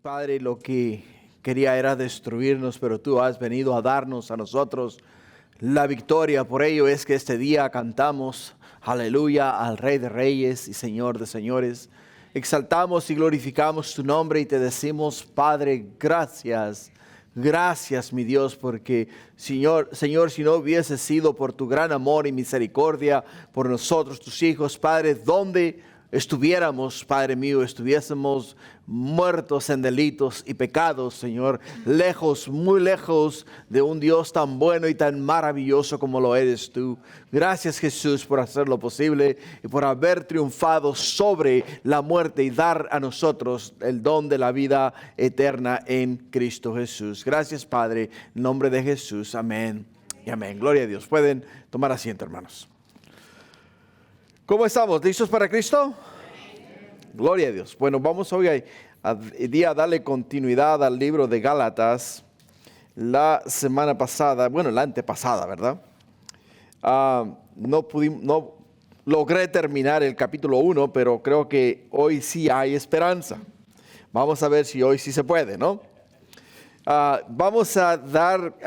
Padre, lo que quería era destruirnos, pero tú has venido a darnos a nosotros la victoria. Por ello es que este día cantamos aleluya al Rey de Reyes y Señor de Señores. Exaltamos y glorificamos tu nombre y te decimos, Padre, gracias. Gracias, mi Dios, porque Señor, si no hubiese sido por tu gran amor y misericordia por nosotros, tus hijos, Padre, ¿dónde estuviéramos, Padre mío? Estuviésemos muertos en delitos y pecados, Señor, lejos, muy lejos de un Dios tan bueno y tan maravilloso como lo eres tú. Gracias, Jesús, por hacerlo posible y por haber triunfado sobre la muerte y dar a nosotros el don de la vida eterna en Cristo Jesús. Gracias, Padre, en nombre de Jesús. Amén y amén. Gloria a Dios. Pueden tomar asiento, hermanos. ¿Cómo estamos? ¿Listos para Cristo? Gloria a Dios. Bueno, vamos hoy a darle continuidad al libro de Gálatas. La semana pasada, la antepasada, ¿verdad? No logré terminar el capítulo 1, pero creo que hoy sí hay esperanza. Vamos a ver si hoy sí se puede, ¿no? Vamos a dar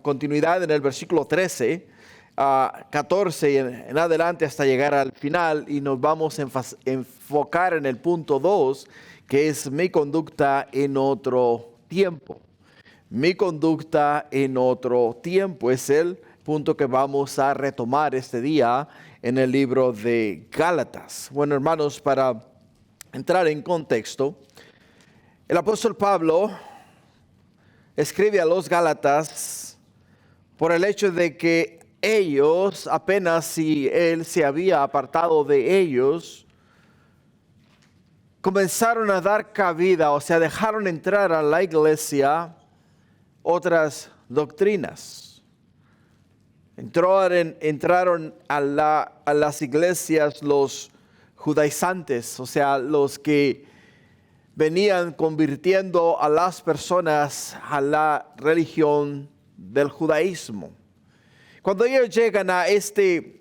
continuidad en el versículo 13. 14 en adelante hasta llegar al final, y nos vamos a enfocar en el punto 2, que es mi conducta en otro tiempo. Mi conducta en otro tiempo es el punto que vamos a retomar este día en el libro de Gálatas. Bueno, hermanos, para entrar en contexto, el apóstol Pablo escribe a los Gálatas por el hecho de que ellos, apenas si él se había apartado de ellos, comenzaron a dar cabida, o sea, dejaron entrar a la iglesia otras doctrinas. Entraron a las iglesias los judaizantes, o sea, los que venían convirtiendo a las personas a la religión del judaísmo. Cuando ellos llegan a este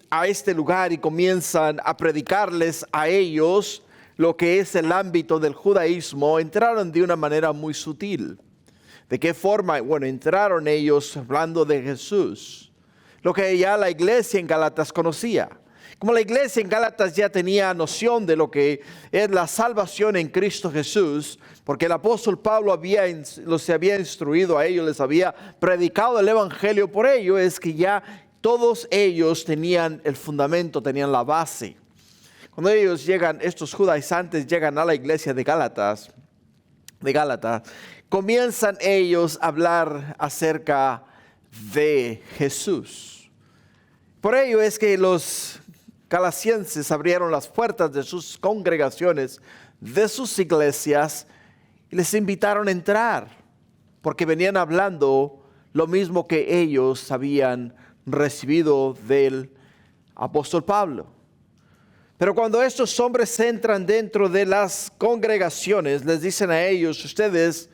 lugar y comienzan a predicarles a ellos lo que es el ámbito del judaísmo, entraron de una manera muy sutil. ¿De qué forma? Bueno, entraron ellos hablando de Jesús, lo que ya la iglesia en Gálatas conocía. Como la iglesia en Gálatas ya tenía noción de lo que es la salvación en Cristo Jesús, porque el apóstol Pablo los había instruido a ellos, les había predicado el evangelio, por ello es que ya todos ellos tenían el fundamento, tenían la base. Cuando ellos llegan, estos judaizantes llegan a la iglesia de Gálatas, comienzan ellos a hablar acerca de Jesús. Por ello es que los galasienses abrieron las puertas de sus congregaciones, de sus iglesias, y les invitaron a entrar, porque venían hablando lo mismo que ellos habían recibido del apóstol Pablo. Pero cuando estos hombres entran dentro de las congregaciones, les dicen a ellos: ustedes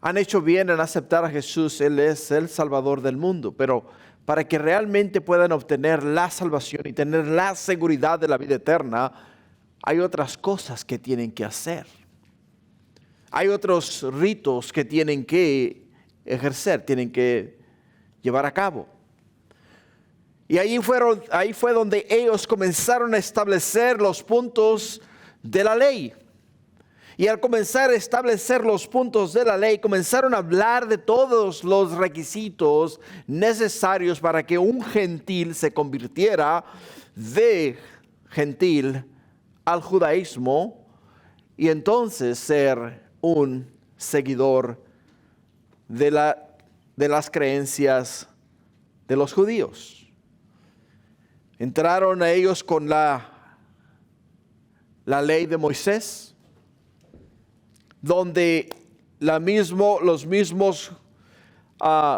han hecho bien en aceptar a Jesús, Él es el Salvador del mundo, pero para que realmente puedan obtener la salvación y tener la seguridad de la vida eterna, hay otras cosas que tienen que hacer. Hay otros ritos que tienen que ejercer, tienen que llevar a cabo. Y ahí fue donde ellos comenzaron a establecer los puntos de la ley. Y al comenzar a establecer los puntos de la ley, comenzaron a hablar de todos los requisitos necesarios para que un gentil se convirtiera de gentil al judaísmo y entonces ser un seguidor de las creencias de los judíos. Entraron a ellos con la ley de Moisés, donde los mismos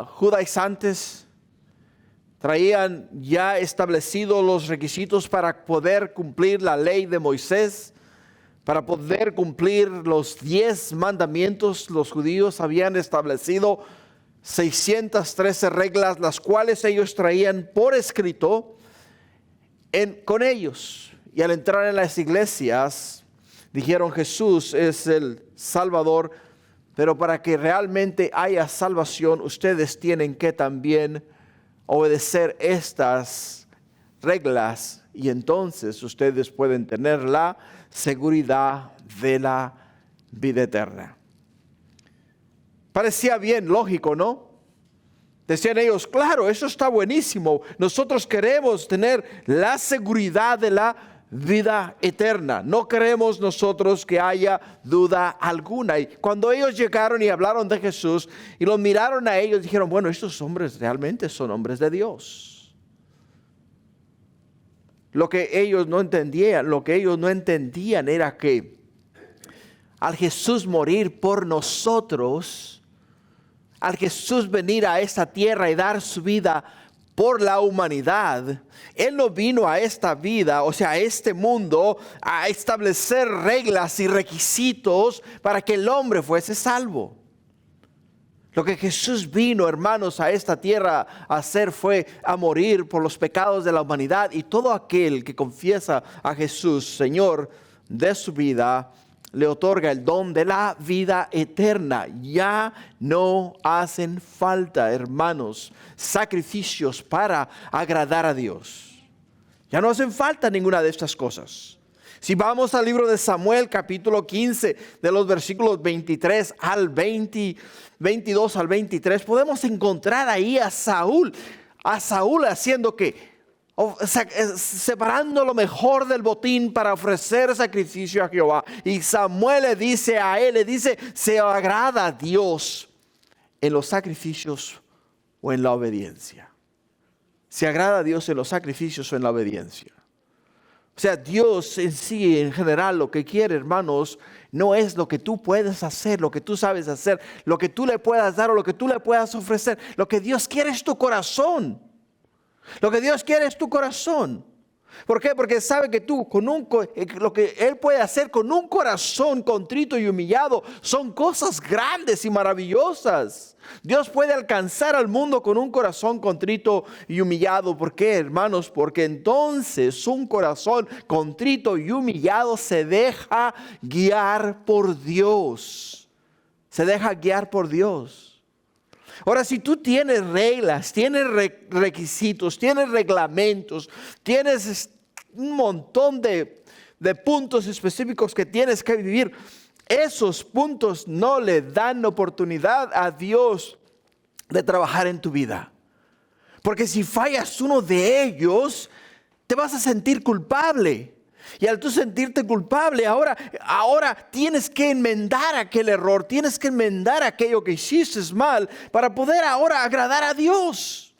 judaizantes traían ya establecidos los requisitos para poder cumplir la ley de Moisés, para poder cumplir los 10 mandamientos. Los judíos habían establecido 613 reglas, las cuales ellos traían por escrito con ellos. Y al entrar en las iglesias, Dijeron, Jesús es el Salvador, pero para que realmente haya salvación, ustedes tienen que también obedecer estas reglas y entonces ustedes pueden tener la seguridad de la vida eterna. Parecía bien lógico, ¿no? Decían ellos, claro, eso está buenísimo. Nosotros queremos tener la seguridad de la vida eterna. No queremos nosotros que haya duda alguna. Y cuando ellos llegaron y hablaron de Jesús y los miraron a ellos, dijeron, bueno, estos hombres realmente son hombres de Dios. Lo que ellos no entendían era que al Jesús morir por nosotros, al Jesús venir a esta tierra y dar su vida por la humanidad, Él no vino a esta vida, o sea, a este mundo, a establecer reglas y requisitos para que el hombre fuese salvo. Lo que Jesús vino, hermanos, a esta tierra a hacer fue a morir por los pecados de la humanidad, y todo aquel que confiesa a Jesús, Señor de su vida, le otorga el don de la vida eterna. Ya no hacen falta, hermanos, sacrificios para agradar a Dios. Ya no hacen falta ninguna de estas cosas. Si vamos al libro de Samuel, capítulo 15, de los versículos 23 al 22 al 23, podemos encontrar ahí a Saúl haciendo que separando lo mejor del botín para ofrecer sacrificio a Jehová. Y Samuel le dice a él, ¿se agrada a Dios en los sacrificios o en la obediencia? ¿Se agrada a Dios en los sacrificios o en la obediencia? O sea, Dios en sí, en general, lo que quiere, hermanos, no es lo que tú puedes hacer, lo que tú sabes hacer, lo que tú le puedas dar o lo que tú le puedas ofrecer. Lo que Dios quiere es tu corazón. Lo que Dios quiere es tu corazón. ¿Por qué? Porque sabe que tú, lo que Él puede hacer con un corazón contrito y humillado, son cosas grandes y maravillosas. Dios puede alcanzar al mundo con un corazón contrito y humillado. ¿Por qué, hermanos? Porque entonces un corazón contrito y humillado se deja guiar por Dios. Se deja guiar por Dios. Ahora, si tú tienes reglas, tienes requisitos, tienes reglamentos, tienes un montón de puntos específicos que tienes que vivir, esos puntos no le dan oportunidad a Dios de trabajar en tu vida. Porque si fallas uno de ellos, te vas a sentir culpable. Y al tú sentirte culpable, ahora tienes que enmendar aquel error, tienes que enmendar aquello que hiciste mal para poder ahora agradar a Dios.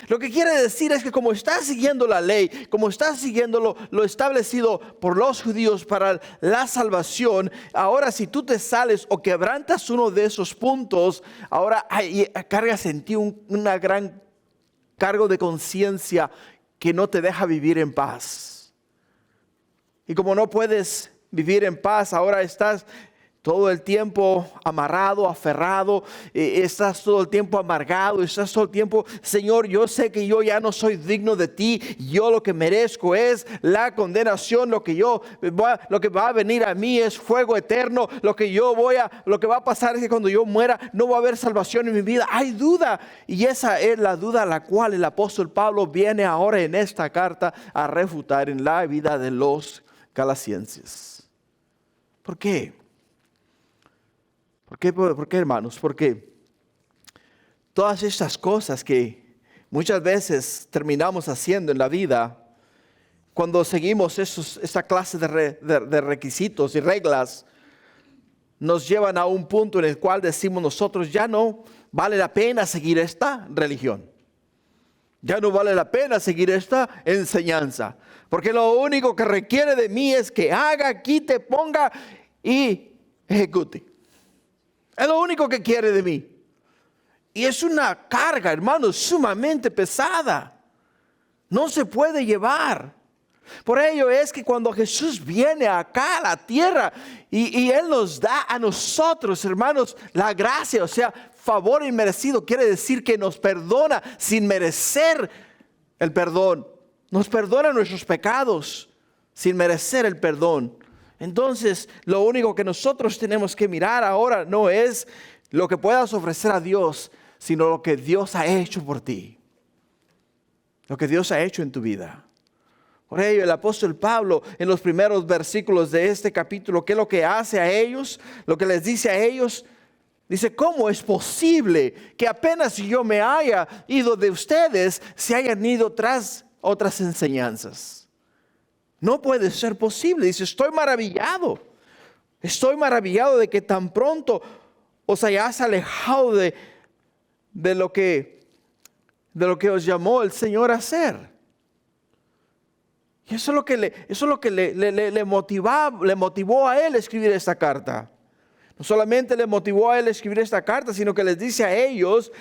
Lo que quiere decir es que como estás siguiendo la ley, como estás siguiendo lo establecido por los judíos para la salvación, ahora si tú te sales o quebrantas uno de esos puntos, ahora cargas en ti una gran cargo de conciencia que no te deja vivir en paz. Y como no puedes vivir en paz, ahora estás todo el tiempo amarrado, aferrado, estás todo el tiempo amargado, estás todo el tiempo, Señor, yo sé que yo ya no soy digno de ti, yo lo que merezco es la condenación, lo que va a venir a mí es fuego eterno, lo que va a pasar es que cuando yo muera no va a haber salvación en mi vida. Hay duda, y esa es la duda a la cual el apóstol Pablo viene ahora en esta carta a refutar en la vida de los galasienses. ¿Por qué? ¿Por qué, hermanos? Porque todas estas cosas que muchas veces terminamos haciendo en la vida, cuando seguimos esa clase de requisitos y reglas, nos llevan a un punto en el cual decimos nosotros, ya no vale la pena seguir esta religión. Ya no vale la pena seguir esta enseñanza. Porque lo único que requiere de mí es que haga, quite, ponga y ejecute. Es lo único que quiere de mí. Y es una carga, hermanos, sumamente pesada. No se puede llevar. Por ello es que cuando Jesús viene acá a la tierra y Él nos da a nosotros, hermanos, la gracia, o sea, favor inmerecido, quiere decir que nos perdona sin merecer el perdón. Nos perdona nuestros pecados sin merecer el perdón. Entonces, lo único que nosotros tenemos que mirar ahora no es lo que puedas ofrecer a Dios, sino lo que Dios ha hecho por ti. Lo que Dios ha hecho en tu vida. Por ello, el apóstol Pablo, en los primeros versículos de este capítulo, ¿qué es lo que hace a ellos? Lo que les dice a ellos, dice, ¿cómo es posible que apenas yo me haya ido de ustedes, se hayan ido tras otras enseñanzas? No puede ser posible. Dice, estoy maravillado de que tan pronto os hayáis alejado de lo que os llamó el Señor a hacer. Y eso es lo que le motivó a él a escribir esta carta. No solamente le motivó a él a escribir esta carta, sino que les dice a ellos,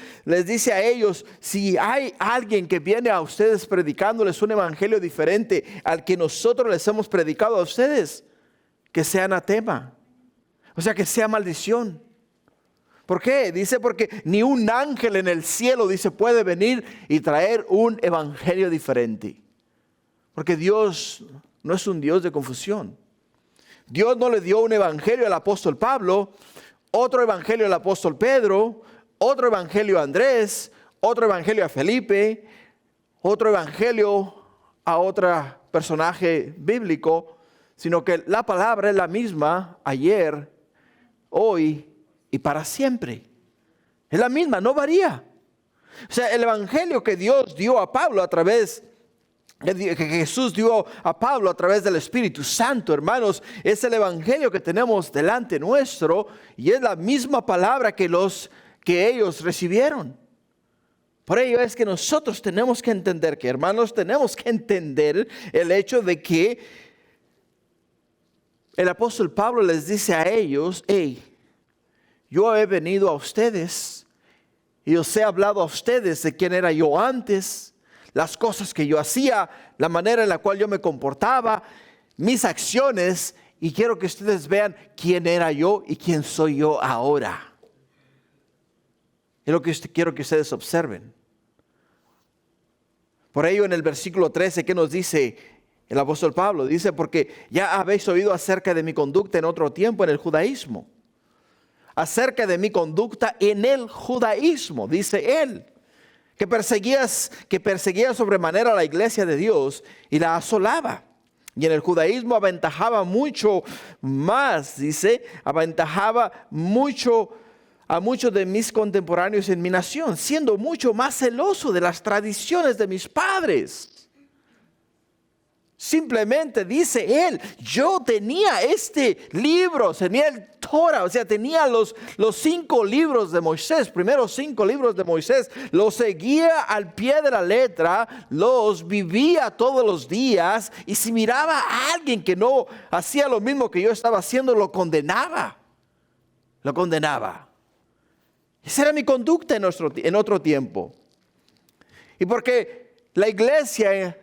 si hay alguien que viene a ustedes predicándoles un evangelio diferente al que nosotros les hemos predicado a ustedes, que sea anatema, o sea, que sea maldición. ¿Por qué? Dice, porque ni un ángel en el cielo, dice, puede venir y traer un evangelio diferente. Porque Dios no es un Dios de confusión. Dios no le dio un evangelio al apóstol Pablo, otro evangelio al apóstol Pedro, otro evangelio a Andrés, otro evangelio a Felipe, otro evangelio a otro personaje bíblico, sino que la palabra es la misma ayer, hoy y para siempre. Es la misma, no varía. O sea, el evangelio que Dios dio a Pablo que Jesús dio a Pablo a través del Espíritu Santo, hermanos, es el evangelio que tenemos delante nuestro y es la misma palabra que ellos recibieron. Por ello es que nosotros tenemos que entender tenemos que entender el hecho de que el apóstol Pablo les dice a ellos, hey, yo he venido a ustedes y os he hablado a ustedes de quién era yo antes, las cosas que yo hacía, la manera en la cual yo me comportaba, mis acciones, y quiero que ustedes vean quién era yo y quién soy yo ahora. Es lo que quiero que ustedes observen. Por ello, en el versículo 13, ¿qué nos dice el apóstol Pablo? Dice, porque ya habéis oído acerca de mi conducta en otro tiempo en el judaísmo. Acerca de mi conducta en el judaísmo, dice él. Que perseguía sobremanera a la iglesia de Dios y la asolaba. Y en el judaísmo aventajaba mucho más, aventajaba mucho a muchos de mis contemporáneos en mi nación, siendo mucho más celoso de las tradiciones de mis padres. Simplemente dice él, yo tenía este libro, tenía el Torah, o sea, tenía los 5 libros de Moisés, primeros 5 libros de Moisés, los seguía al pie de la letra, los vivía todos los días, y si miraba a alguien que no hacía lo mismo que yo estaba haciendo, lo condenaba. Esa era mi conducta en otro tiempo. Y porque la iglesia,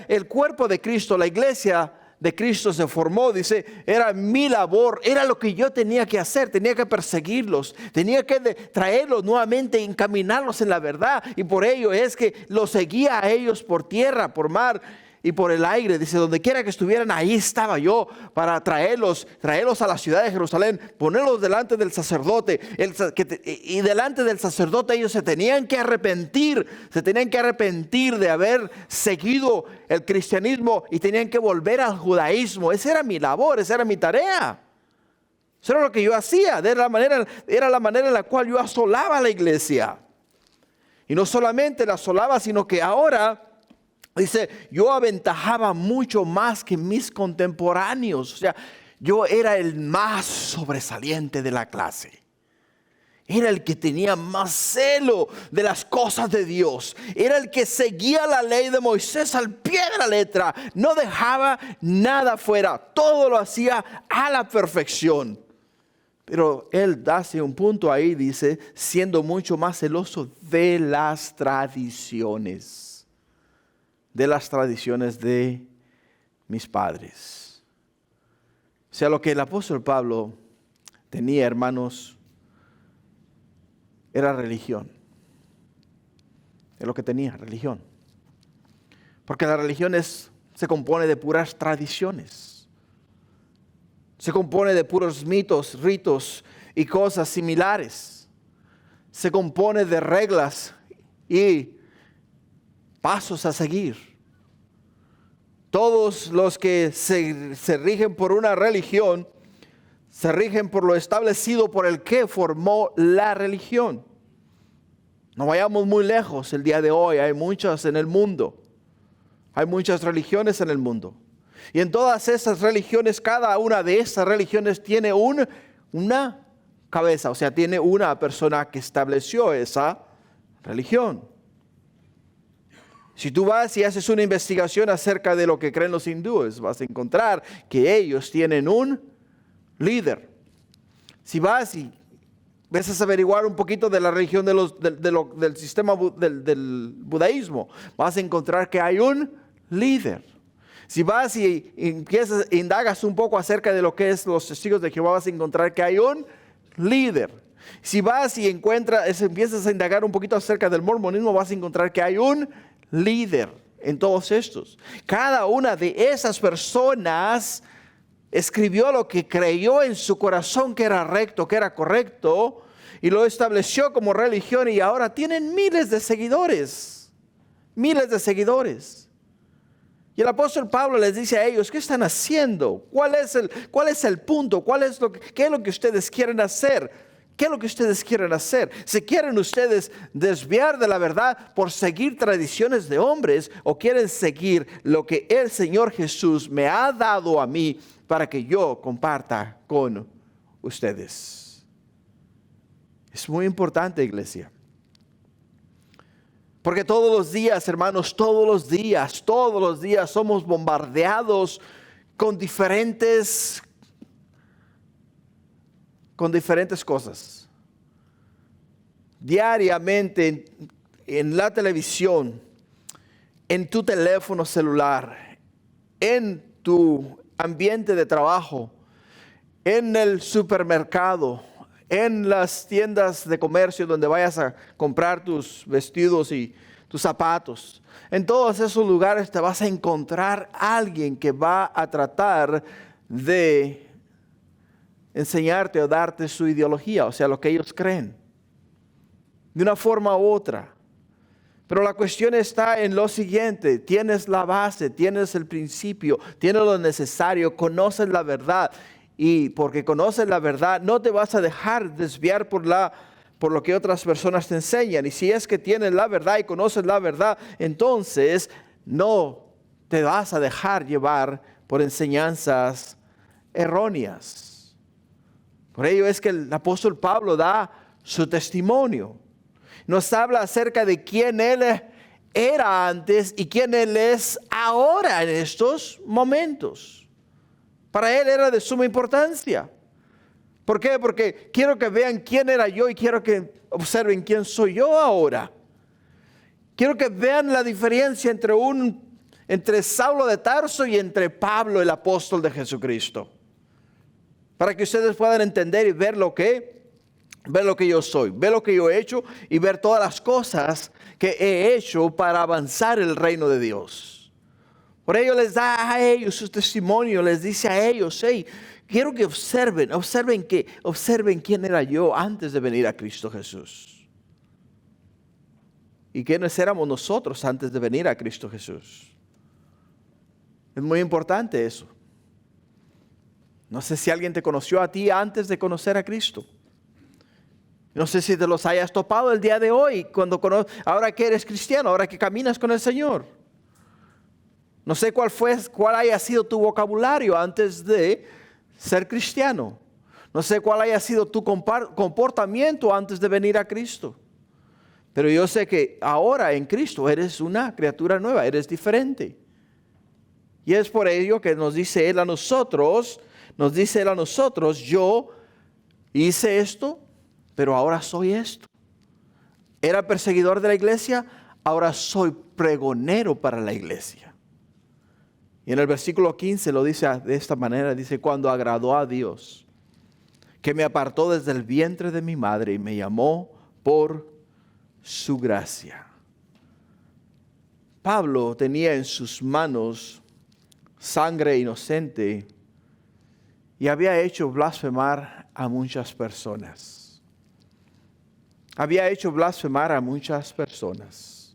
el cuerpo de Cristo, la iglesia de Cristo se formó, dice, era mi labor, era lo que yo tenía que hacer, tenía que perseguirlos, tenía que traerlos nuevamente, encaminarlos en la verdad, y por ello es que los seguía a ellos por tierra, por mar y por el aire. Dice, donde quiera que estuvieran, ahí estaba yo para traerlos a la ciudad de Jerusalén, ponerlos delante del sacerdote, y delante del sacerdote ellos se tenían que arrepentir de haber seguido el cristianismo y tenían que volver al judaísmo. Esa era mi labor, esa era mi tarea. Eso era lo que yo hacía, era la manera en la cual yo asolaba a la iglesia. Y no solamente la asolaba, sino que ahora, dice, yo aventajaba mucho más que mis contemporáneos. O sea, yo era el más sobresaliente de la clase. Era el que tenía más celo de las cosas de Dios. Era el que seguía la ley de Moisés al pie de la letra. No dejaba nada fuera. Todo lo hacía a la perfección. Pero él hace un punto ahí, dice, siendo mucho más celoso de las tradiciones. De las tradiciones de mis padres. O sea, lo que el apóstol Pablo tenía, hermanos, era religión. Es lo que tenía, religión. Porque la religión se compone de puras tradiciones. Se compone de puros mitos, ritos y cosas similares. Se compone de reglas y pasos a seguir. Todos los que se rigen por una religión, se rigen por lo establecido por el que formó la religión. No vayamos muy lejos el día de hoy, hay muchas en el mundo. Hay muchas religiones en el mundo. Y en todas esas religiones, cada una de esas religiones tiene una cabeza, o sea, tiene una persona que estableció esa religión. Si tú vas y haces una investigación acerca de lo que creen los hindúes, vas a encontrar que ellos tienen un líder. Si vas y empiezas a averiguar un poquito de la religión del sistema del budaísmo, vas a encontrar que hay un líder. Si vas y empiezas, indagas un poco acerca de lo que es los testigos de Jehová, vas a encontrar que hay un líder. Si vas y empiezas a indagar un poquito acerca del mormonismo, vas a encontrar que hay un líder en todos estos. Cada una de esas personas escribió lo que creyó en su corazón que era recto, que era correcto, y lo estableció como religión, y ahora tienen miles de seguidores. Miles de seguidores. Y el apóstol Pablo les dice a ellos, ¿qué están haciendo? ¿Cuál es el punto? ¿Qué es lo que ustedes quieren hacer? ¿Qué es lo que ustedes quieren hacer? ¿Se quieren ustedes desviar de la verdad por seguir tradiciones de hombres, o quieren seguir lo que el Señor Jesús me ha dado a mí para que yo comparta con ustedes? Es muy importante, iglesia. Porque todos los días, hermanos, todos los días somos bombardeados con diferentes cosas. Diariamente en la televisión, en tu teléfono celular, en tu ambiente de trabajo, en el supermercado, en las tiendas de comercio donde vayas a comprar tus vestidos y tus zapatos. En todos esos lugares te vas a encontrar a alguien que va a tratar de enseñarte o darte su ideología, o sea, lo que ellos creen, de una forma u otra. Pero la cuestión está en lo siguiente: tienes la base, tienes el principio, tienes lo necesario, conoces la verdad. Y porque conoces la verdad, no te vas a dejar desviar por lo que otras personas te enseñan. Y si es que tienes la verdad y conoces la verdad, entonces no te vas a dejar llevar por enseñanzas erróneas. Por ello es que el apóstol Pablo da su testimonio. Nos habla acerca de quién él era antes y quién él es ahora en estos momentos. Para él era de suma importancia. ¿Por qué? Porque quiero que vean quién era yo y quiero que observen quién soy yo ahora. Quiero que vean la diferencia entre Saulo de Tarso y entre Pablo, el apóstol de Jesucristo. Para que ustedes puedan entender y ver lo que yo soy, ver lo que yo he hecho y ver todas las cosas que he hecho para avanzar el reino de Dios. Por ello les da a ellos su testimonio, les dice a ellos, hey, quiero que observen quién era yo antes de venir a Cristo Jesús. ¿Y quiénes éramos nosotros antes de venir a Cristo Jesús? Es muy importante eso. No sé si alguien te conoció a ti antes de conocer a Cristo. No sé si te los hayas topado el día de hoy, ahora que eres cristiano, ahora que caminas con el Señor. No sé cuál haya sido tu vocabulario antes de ser cristiano. No sé cuál haya sido tu comportamiento antes de venir a Cristo. Pero yo sé que ahora en Cristo eres una criatura nueva, eres diferente. Y es por ello que nos dice Él a nosotros, yo hice esto, pero ahora soy esto. Era perseguidor de la iglesia, ahora soy pregonero para la iglesia. Y en el versículo 15 lo dice de esta manera, dice, cuando agradó a Dios, que me apartó desde el vientre de mi madre y me llamó por su gracia. Pablo tenía en sus manos sangre inocente y había hecho blasfemar a muchas personas. Había hecho blasfemar a muchas personas.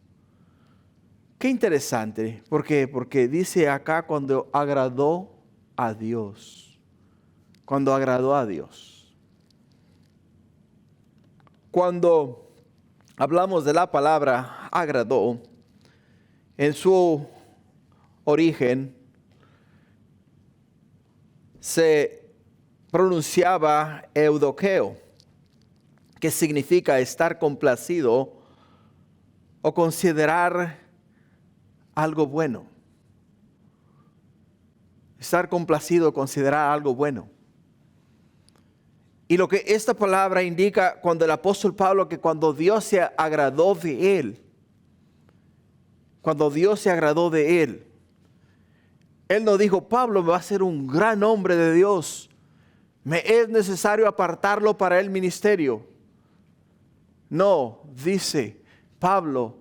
Qué interesante, ¿por qué? Porque dice acá cuando agradó a Dios. Cuando agradó a Dios. Cuando hablamos de la palabra agradó, en su origen se pronunciaba eudoqueo, que significa estar complacido o considerar algo bueno. Estar complacido o considerar algo bueno. Y lo que esta palabra indica cuando el apóstol Pablo, que cuando Dios se agradó de él, cuando Dios se agradó de él, él no dijo, Pablo va a ser un gran hombre de Dios, me es necesario apartarlo para el ministerio. No, dice, Pablo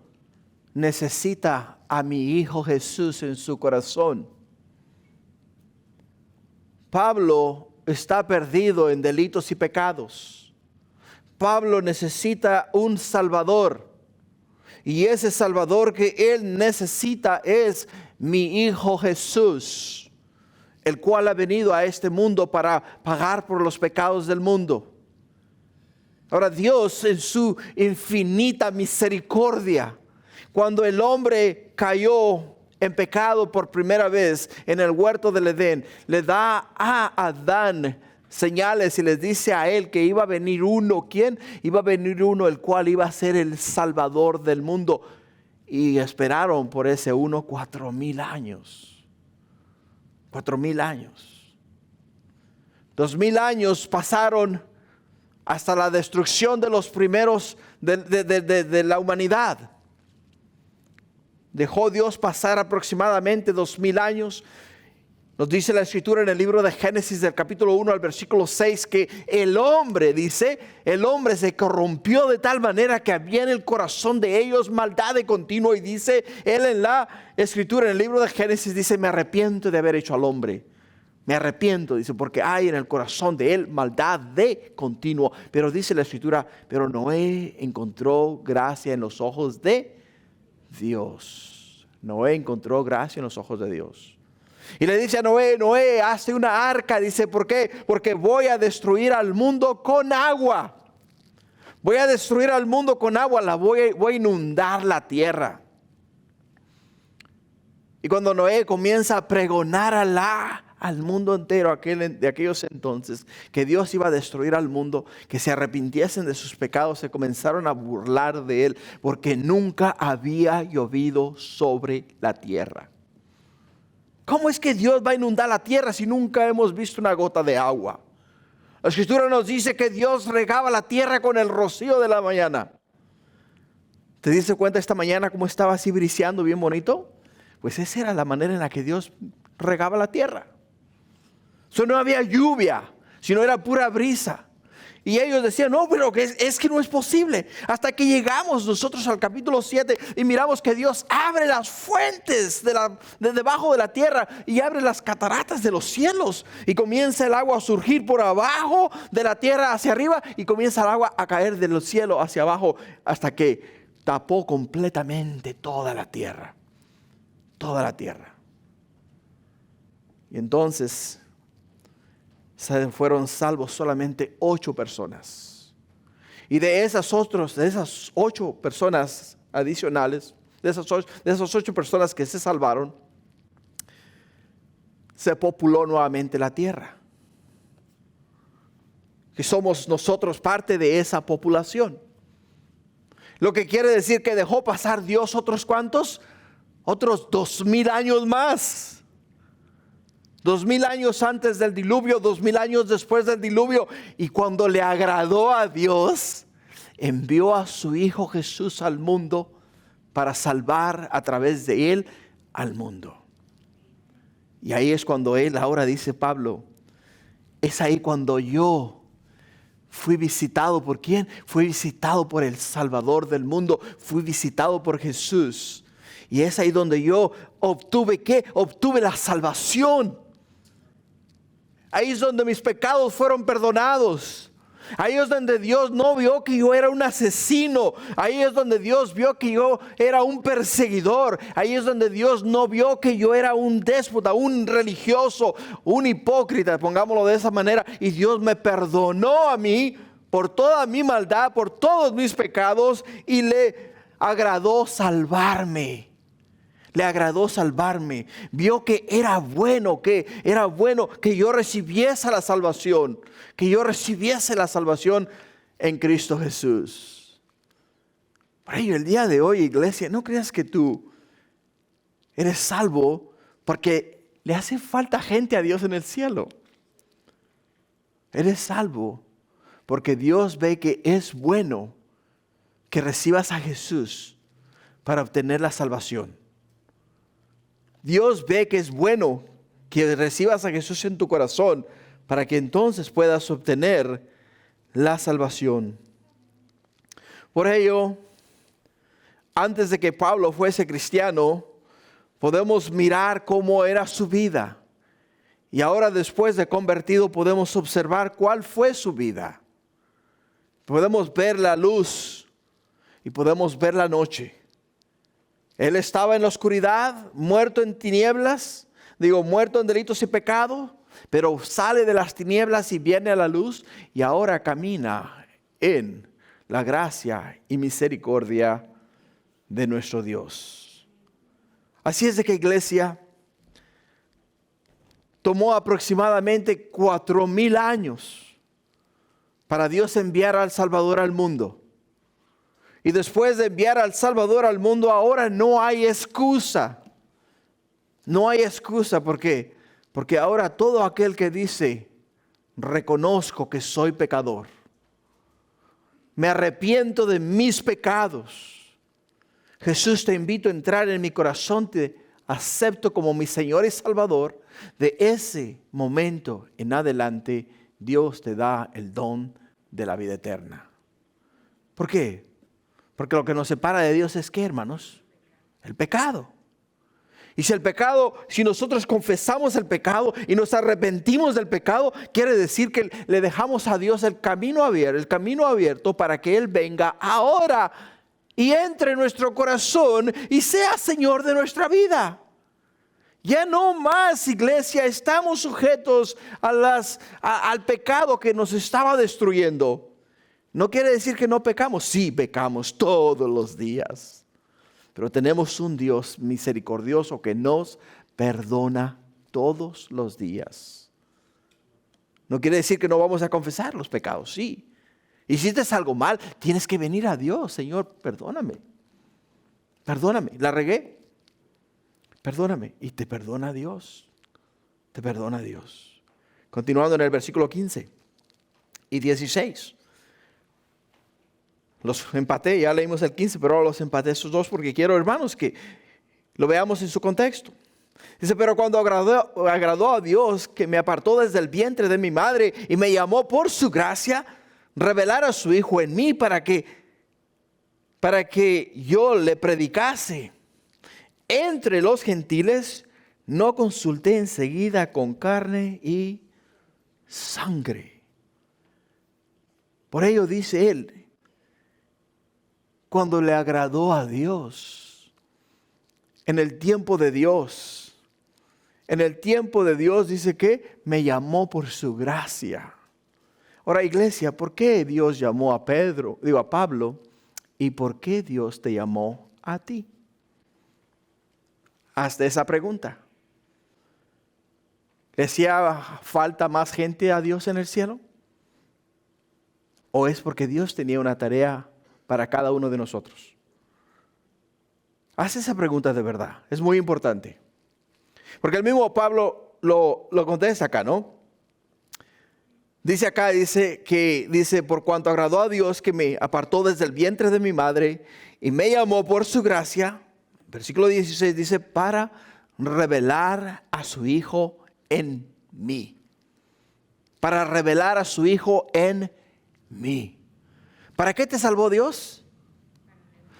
necesita a mi Hijo Jesús en su corazón. Pablo está perdido en delitos y pecados. Pablo necesita un Salvador. Y ese Salvador que él necesita es mi Hijo Jesús, el cual ha venido a este mundo para pagar por los pecados del mundo. Ahora Dios en su infinita misericordia, cuando el hombre cayó en pecado por primera vez en el huerto del Edén, le da a Adán señales y les dice a él que iba a venir uno. ¿Quién? Iba a venir uno el cual iba a ser el Salvador del mundo. Y esperaron por ese uno 4,000 años. 4,000 años. 2,000 años pasaron hasta la destrucción de los primeros de la humanidad. Dejó Dios pasar aproximadamente 2,000 años. Nos dice la Escritura en el libro de Génesis del capítulo 1 al versículo 6 que el hombre, dice, el hombre se corrompió de tal manera que había en el corazón de ellos maldad de continuo. Y dice él en la Escritura, en el libro de Génesis, dice, me arrepiento de haber hecho al hombre. Me arrepiento, dice, porque hay en el corazón de él maldad de continuo. Pero dice la Escritura, pero Noé encontró gracia en los ojos de Dios. Noé encontró gracia en los ojos de Dios. Y le dice a Noé, Noé, hazte una arca. Dice, ¿por qué? Porque voy a destruir al mundo con agua. Voy a destruir al mundo con agua. Voy a inundar la tierra. Y cuando Noé comienza a pregonar al mundo entero de aquellos entonces, que Dios iba a destruir al mundo, que se arrepintiesen de sus pecados, se comenzaron a burlar de él, porque nunca había llovido sobre la tierra. ¿Cómo es que Dios va a inundar la tierra si nunca hemos visto una gota de agua? La Escritura nos dice que Dios regaba la tierra con el rocío de la mañana. ¿Te diste cuenta esta mañana cómo estaba así briseando bien bonito? Pues esa era la manera en la que Dios regaba la tierra. Eso no había lluvia, sino era pura brisa. Y ellos decían, no, pero es que no es posible. Hasta que llegamos nosotros al capítulo 7 y miramos que Dios abre las fuentes de debajo de la tierra y abre las cataratas de los cielos. Y comienza el agua a surgir por abajo de la tierra hacia arriba y comienza el agua a caer del cielo hacia abajo hasta que tapó completamente toda la tierra. Toda la tierra. Y entonces fueron salvos solamente 8 personas. Y de esas 8 personas adicionales, de esas 8 personas que se salvaron, se populó nuevamente la tierra. Que somos nosotros parte de esa populación. Lo que quiere decir que dejó pasar Dios otros ¿cuántos? Otros 2,000 años más. 2,000 años antes del diluvio, 2,000 años después del diluvio. Y cuando le agradó a Dios, envió a su Hijo Jesús al mundo para salvar a través de él al mundo. Y ahí es cuando él ahora dice Pablo, es ahí cuando yo fui visitado por ¿quién? Fui visitado por el Salvador del mundo, fui visitado por Jesús. Y es ahí donde yo obtuve ¿qué? Obtuve la salvación. Ahí es donde mis pecados fueron perdonados. Ahí es donde Dios no vio que yo era un asesino. Ahí es donde Dios vio que yo era un perseguidor. Ahí es donde Dios no vio que yo era un déspota, un religioso, un hipócrita, pongámoslo de esa manera. Y Dios me perdonó a mí por toda mi maldad, por todos mis pecados, y le agradó salvarme. Le agradó salvarme. Vio que era bueno que yo recibiese la salvación. Que yo recibiese la salvación en Cristo Jesús. Por ello, el día de hoy, iglesia, no creas que tú eres salvo porque le hace falta gente a Dios en el cielo. Eres salvo porque Dios ve que es bueno que recibas a Jesús para obtener la salvación. Dios ve que es bueno que recibas a Jesús en tu corazón para que entonces puedas obtener la salvación. Por ello, antes de que Pablo fuese cristiano, podemos mirar cómo era su vida. Y ahora, después de convertido, podemos observar cuál fue su vida. Podemos ver la luz y podemos ver la noche. Él estaba en la oscuridad, muerto en tinieblas, muerto en delitos y pecados, pero sale de las tinieblas y viene a la luz y ahora camina en la gracia y misericordia de nuestro Dios. Así es de que, iglesia, tomó aproximadamente 4,000 años para Dios enviar al Salvador al mundo. Y después de enviar al Salvador al mundo, ahora no hay excusa. No hay excusa. ¿Por qué? Porque ahora todo aquel que dice, reconozco que soy pecador, me arrepiento de mis pecados, Jesús, te invito a entrar en mi corazón, te acepto como mi Señor y Salvador. De ese momento en adelante, Dios te da el don de la vida eterna. ¿Por qué? Porque lo que nos separa de Dios es ¿qué, hermanos? El pecado. Y si nosotros confesamos el pecado y nos arrepentimos del pecado, quiere decir que le dejamos a Dios el camino abierto para que Él venga ahora y entre en nuestro corazón y sea Señor de nuestra vida. Ya no más, iglesia, estamos sujetos al pecado que nos estaba destruyendo. No quiere decir que no pecamos. Sí, pecamos todos los días. Pero tenemos un Dios misericordioso que nos perdona todos los días. No quiere decir que no vamos a confesar los pecados. Sí. Hiciste algo mal, tienes que venir a Dios. Señor, perdóname. Perdóname, la regué. Perdóname. Y te perdona Dios. Te perdona Dios. Continuando en el versículo 15 y 16. Los empaté, ya leímos el 15, pero ahora los empaté estos dos porque quiero, hermanos, que lo veamos en su contexto. Dice, pero cuando agradó a Dios, que me apartó desde el vientre de mi madre y me llamó por su gracia, revelar a su Hijo en mí para que yo le predicase entre los gentiles, no consulté enseguida con carne y sangre. Por ello dice él, cuando le agradó a Dios, en el tiempo de Dios dice que me llamó por su gracia. Ahora, iglesia, ¿por qué Dios llamó a Pablo? ¿Y por qué Dios te llamó a ti? Hazte esa pregunta. ¿Le hacía falta más gente a Dios en el cielo? ¿O es porque Dios tenía una tarea para cada uno de nosotros? Haz esa pregunta de verdad, es muy importante. Porque el mismo Pablo lo contesta acá, ¿no? Dice por cuanto agradó a Dios que me apartó desde el vientre de mi madre y me llamó por su gracia, versículo 16 dice, para revelar a su Hijo en mí. Para revelar a su Hijo en mí. ¿Para qué te salvó Dios?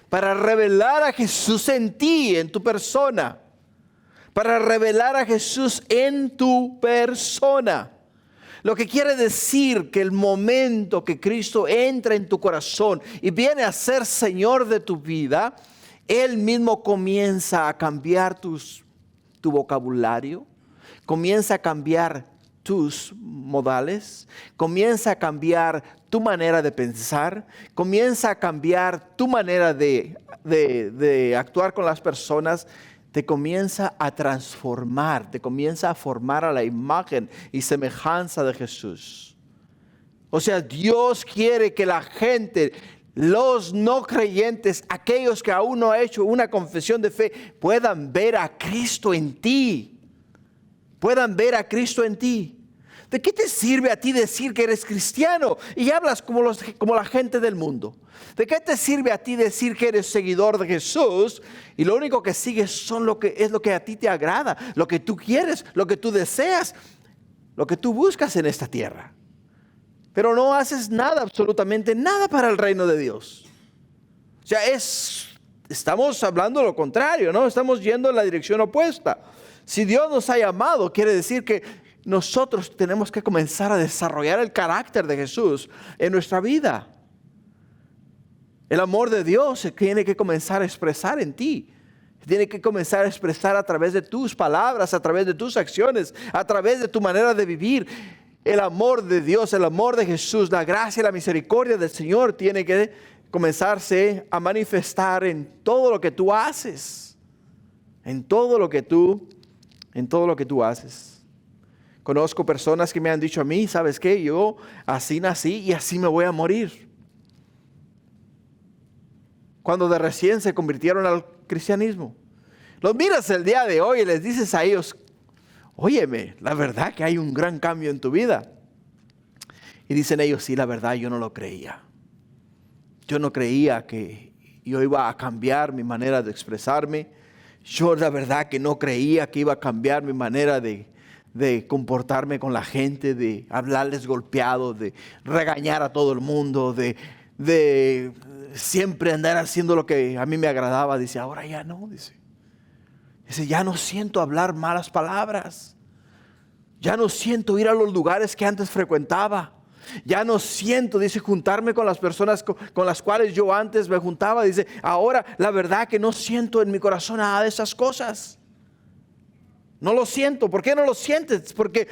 Para revelar a Jesús en ti, en tu persona. Para revelar a Jesús en tu persona. Lo que quiere decir que el momento que Cristo entra en tu corazón y viene a ser Señor de tu vida, Él mismo comienza a cambiar tu vocabulario, comienza a cambiar tus modales, comienza a cambiar tu manera de pensar, comienza a cambiar tu manera de actuar con las personas, te comienza a transformar, te comienza a formar a la imagen y semejanza de Jesús. O sea, Dios quiere que la gente, los no creyentes, aquellos que aún no han hecho una confesión de fe, puedan ver a Cristo en ti. Puedan ver a Cristo en ti. ¿De qué te sirve a ti decir que eres cristiano y hablas como la gente del mundo? ¿De qué te sirve a ti decir que eres seguidor de Jesús y lo único que sigues es lo que a ti te agrada, lo que tú quieres, lo que tú deseas, lo que tú buscas en esta tierra? Pero no haces nada, absolutamente nada para el reino de Dios. O sea, estamos hablando lo contrario, ¿no? Estamos yendo en la dirección opuesta. Si Dios nos ha llamado, quiere decir que nosotros tenemos que comenzar a desarrollar el carácter de Jesús en nuestra vida. El amor de Dios se tiene que comenzar a expresar en ti. Tiene que comenzar a expresar a través de tus palabras, a través de tus acciones, a través de tu manera de vivir. El amor de Dios, el amor de Jesús, la gracia y la misericordia del Señor tiene que comenzarse a manifestar en todo lo que tú haces. En todo lo que tú haces. Conozco personas que me han dicho a mí, ¿sabes qué? Yo así nací y así me voy a morir. Cuando de recién se convirtieron al cristianismo. Los miras el día de hoy y les dices a ellos, óyeme, la verdad que hay un gran cambio en tu vida. Y dicen ellos, sí, la verdad yo no lo creía. Yo no creía que yo iba a cambiar mi manera de expresarme. Yo la verdad que no creía que iba a cambiar mi manera de comportarme con la gente, de hablarles golpeado, de regañar a todo el mundo, de siempre andar haciendo lo que a mí me agradaba. Dice, ahora ya no, dice, ya no siento hablar malas palabras. Ya no siento ir a los lugares que antes frecuentaba. Ya no siento, dice, juntarme con las personas con las cuales yo antes me juntaba. Dice, ahora la verdad que no siento en mi corazón nada de esas cosas. No lo siento. ¿Por qué no lo sientes? Porque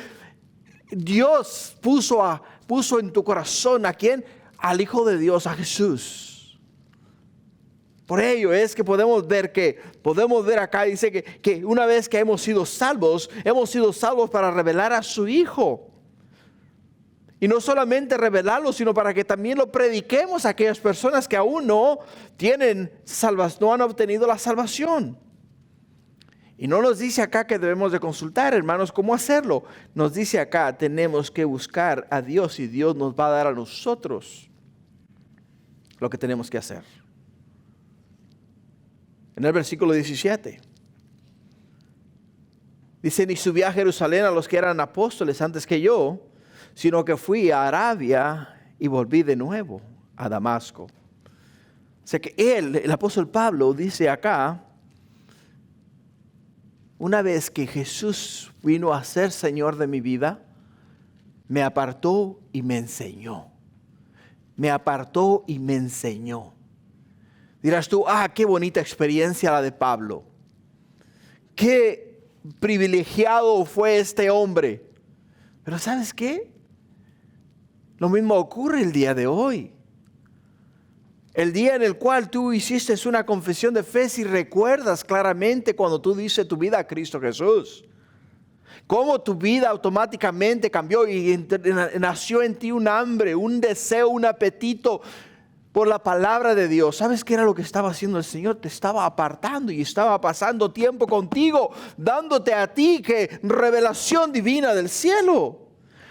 Dios puso en tu corazón ¿a quién? Al Hijo de Dios, a Jesús. Por ello es que podemos ver acá, dice que una vez que hemos sido salvos para revelar a su Hijo. Y no solamente revelarlo, sino para que también lo prediquemos a aquellas personas que aún no han obtenido la salvación. Y no nos dice acá que debemos de consultar, hermanos, cómo hacerlo. Nos dice acá, tenemos que buscar a Dios y Dios nos va a dar a nosotros lo que tenemos que hacer. En el versículo 17. Dice, ni subí a Jerusalén a los que eran apóstoles antes que yo, sino que fui a Arabia y volví de nuevo a Damasco. O sea que el apóstol Pablo, dice acá, una vez que Jesús vino a ser Señor de mi vida, me apartó y me enseñó. Me apartó y me enseñó. Dirás tú, qué bonita experiencia la de Pablo. Qué privilegiado fue este hombre. Pero ¿sabes qué? Lo mismo ocurre el día de hoy. El día en el cual tú hiciste una confesión de fe, si recuerdas claramente cuando tú diste tu vida a Cristo Jesús. Cómo tu vida automáticamente cambió y nació en ti un hambre, un deseo, un apetito por la palabra de Dios. ¿Sabes qué era lo que estaba haciendo el Señor? Te estaba apartando y estaba pasando tiempo contigo, dándote a ti que revelación divina del cielo.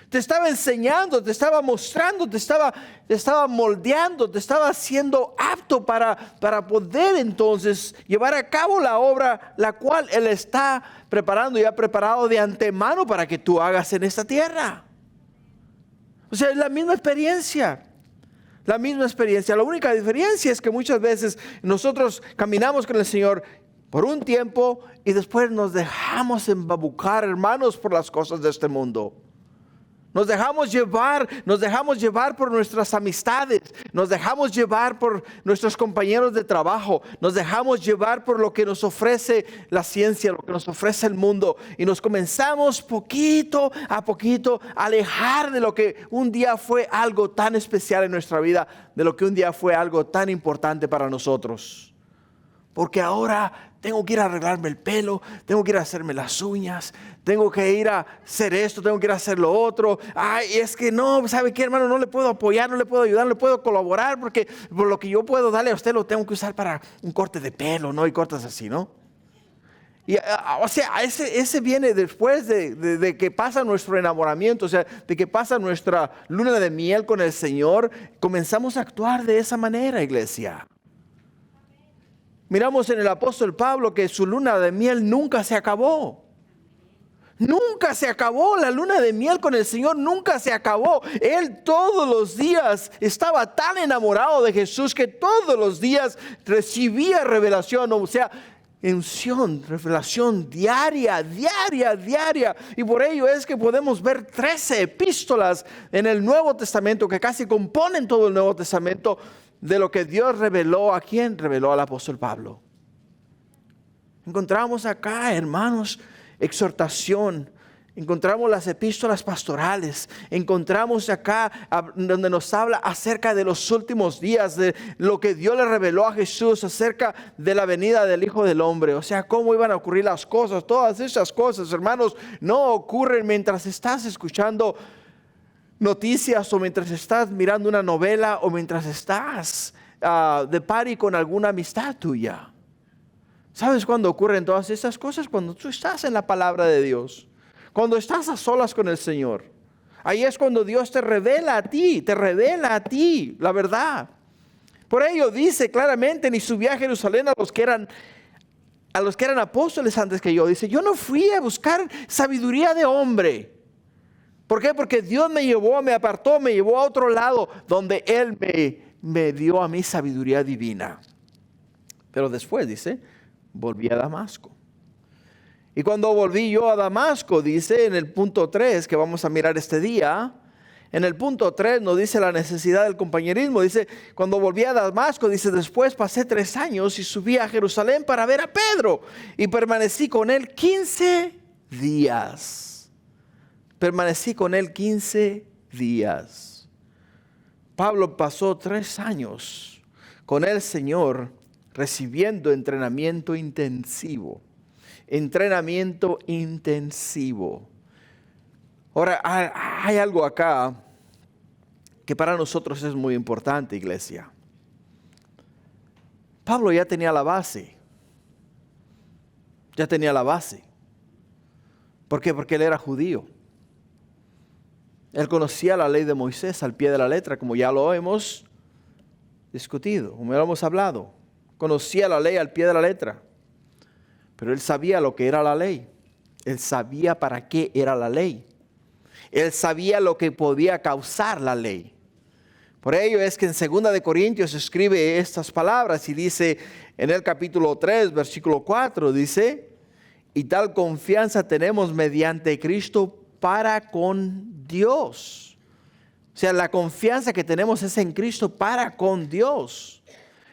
Te estaba enseñando, te estaba mostrando, te estaba moldeando, te estaba haciendo apto para poder entonces llevar a cabo la obra la cual Él está preparando y ha preparado de antemano para que tú hagas en esta tierra. O sea, es la misma experiencia. La misma experiencia. La única diferencia es que muchas veces nosotros caminamos con el Señor por un tiempo y después nos dejamos embabucar, hermanos, por las cosas de este mundo. Nos dejamos llevar por nuestras amistades, nos dejamos llevar por nuestros compañeros de trabajo, nos dejamos llevar por lo que nos ofrece la ciencia, lo que nos ofrece el mundo, y nos comenzamos poquito a poquito a alejar de lo que un día fue algo tan especial en nuestra vida, de lo que un día fue algo tan importante para nosotros. Porque ahora tengo que ir a arreglarme el pelo, tengo que ir a hacerme las uñas, tengo que ir a hacer esto, tengo que ir a hacer lo otro. Ay, es que no, ¿sabe qué, hermano? No le puedo apoyar, no le puedo ayudar, no le puedo colaborar, porque por lo que yo puedo darle a usted lo tengo que usar para un corte de pelo, ¿no? Y cortes así, ¿no? Y, o sea, ese viene después de que pasa nuestro enamoramiento, o sea, de que pasa nuestra luna de miel con el Señor. Comenzamos a actuar de esa manera, iglesia. Miramos en el apóstol Pablo que su luna de miel nunca se acabó. Nunca se acabó la luna de miel con el Señor, nunca se acabó. Él todos los días estaba tan enamorado de Jesús que todos los días recibía revelación, o sea, unción, revelación diaria. Y por ello es que podemos ver 13 epístolas en el Nuevo Testamento que casi componen todo el Nuevo Testamento, de lo que Dios reveló. ¿A quién? Reveló al apóstol Pablo. Encontramos acá, hermanos, exhortación. Encontramos las epístolas pastorales. Encontramos acá donde nos habla acerca de los últimos días, de lo que Dios le reveló a Jesús acerca de la venida del Hijo del Hombre. O sea, cómo iban a ocurrir las cosas. Todas esas cosas, hermanos, no ocurren mientras estás escuchando noticias, o mientras estás mirando una novela, o mientras estás de party con alguna amistad tuya. ¿Sabes cuándo ocurren todas estas cosas? Cuando tú estás en la palabra de Dios, cuando estás a solas con el Señor. Ahí es cuando Dios te revela a ti la verdad. Por ello dice claramente: ni subí a Jerusalén a los que eran apóstoles antes que yo. Dice: yo no fui a buscar sabiduría de hombre. ¿Por qué? Porque Dios me llevó, me apartó, me llevó a otro lado donde Él me dio a mí sabiduría divina. Pero después dice: volví a Damasco. Y cuando volví yo a Damasco, dice en el punto 3 que vamos a mirar este día, en el punto 3 nos dice la necesidad del compañerismo. Dice: cuando volví a Damasco, dice, después pasé 3 años y subí a Jerusalén para ver a Pedro, y permanecí con él 15 días. Permanecí con él 15 días. Pablo pasó 3 años con el Señor recibiendo entrenamiento intensivo. Entrenamiento intensivo. Ahora, hay algo acá que para nosotros es muy importante, iglesia. Pablo ya tenía la base. Ya tenía la base. ¿Por qué? Porque él era judío. Él conocía la ley de Moisés al pie de la letra, como ya lo hemos discutido, como ya lo hemos hablado. Conocía la ley al pie de la letra. Pero él sabía lo que era la ley. Él sabía para qué era la ley. Él sabía lo que podía causar la ley. Por ello es que en 2 de Corintios escribe estas palabras y dice en el capítulo 3, versículo 4, dice: y tal confianza tenemos mediante Cristo para con Dios. O sea, la confianza que tenemos es en Cristo para con Dios.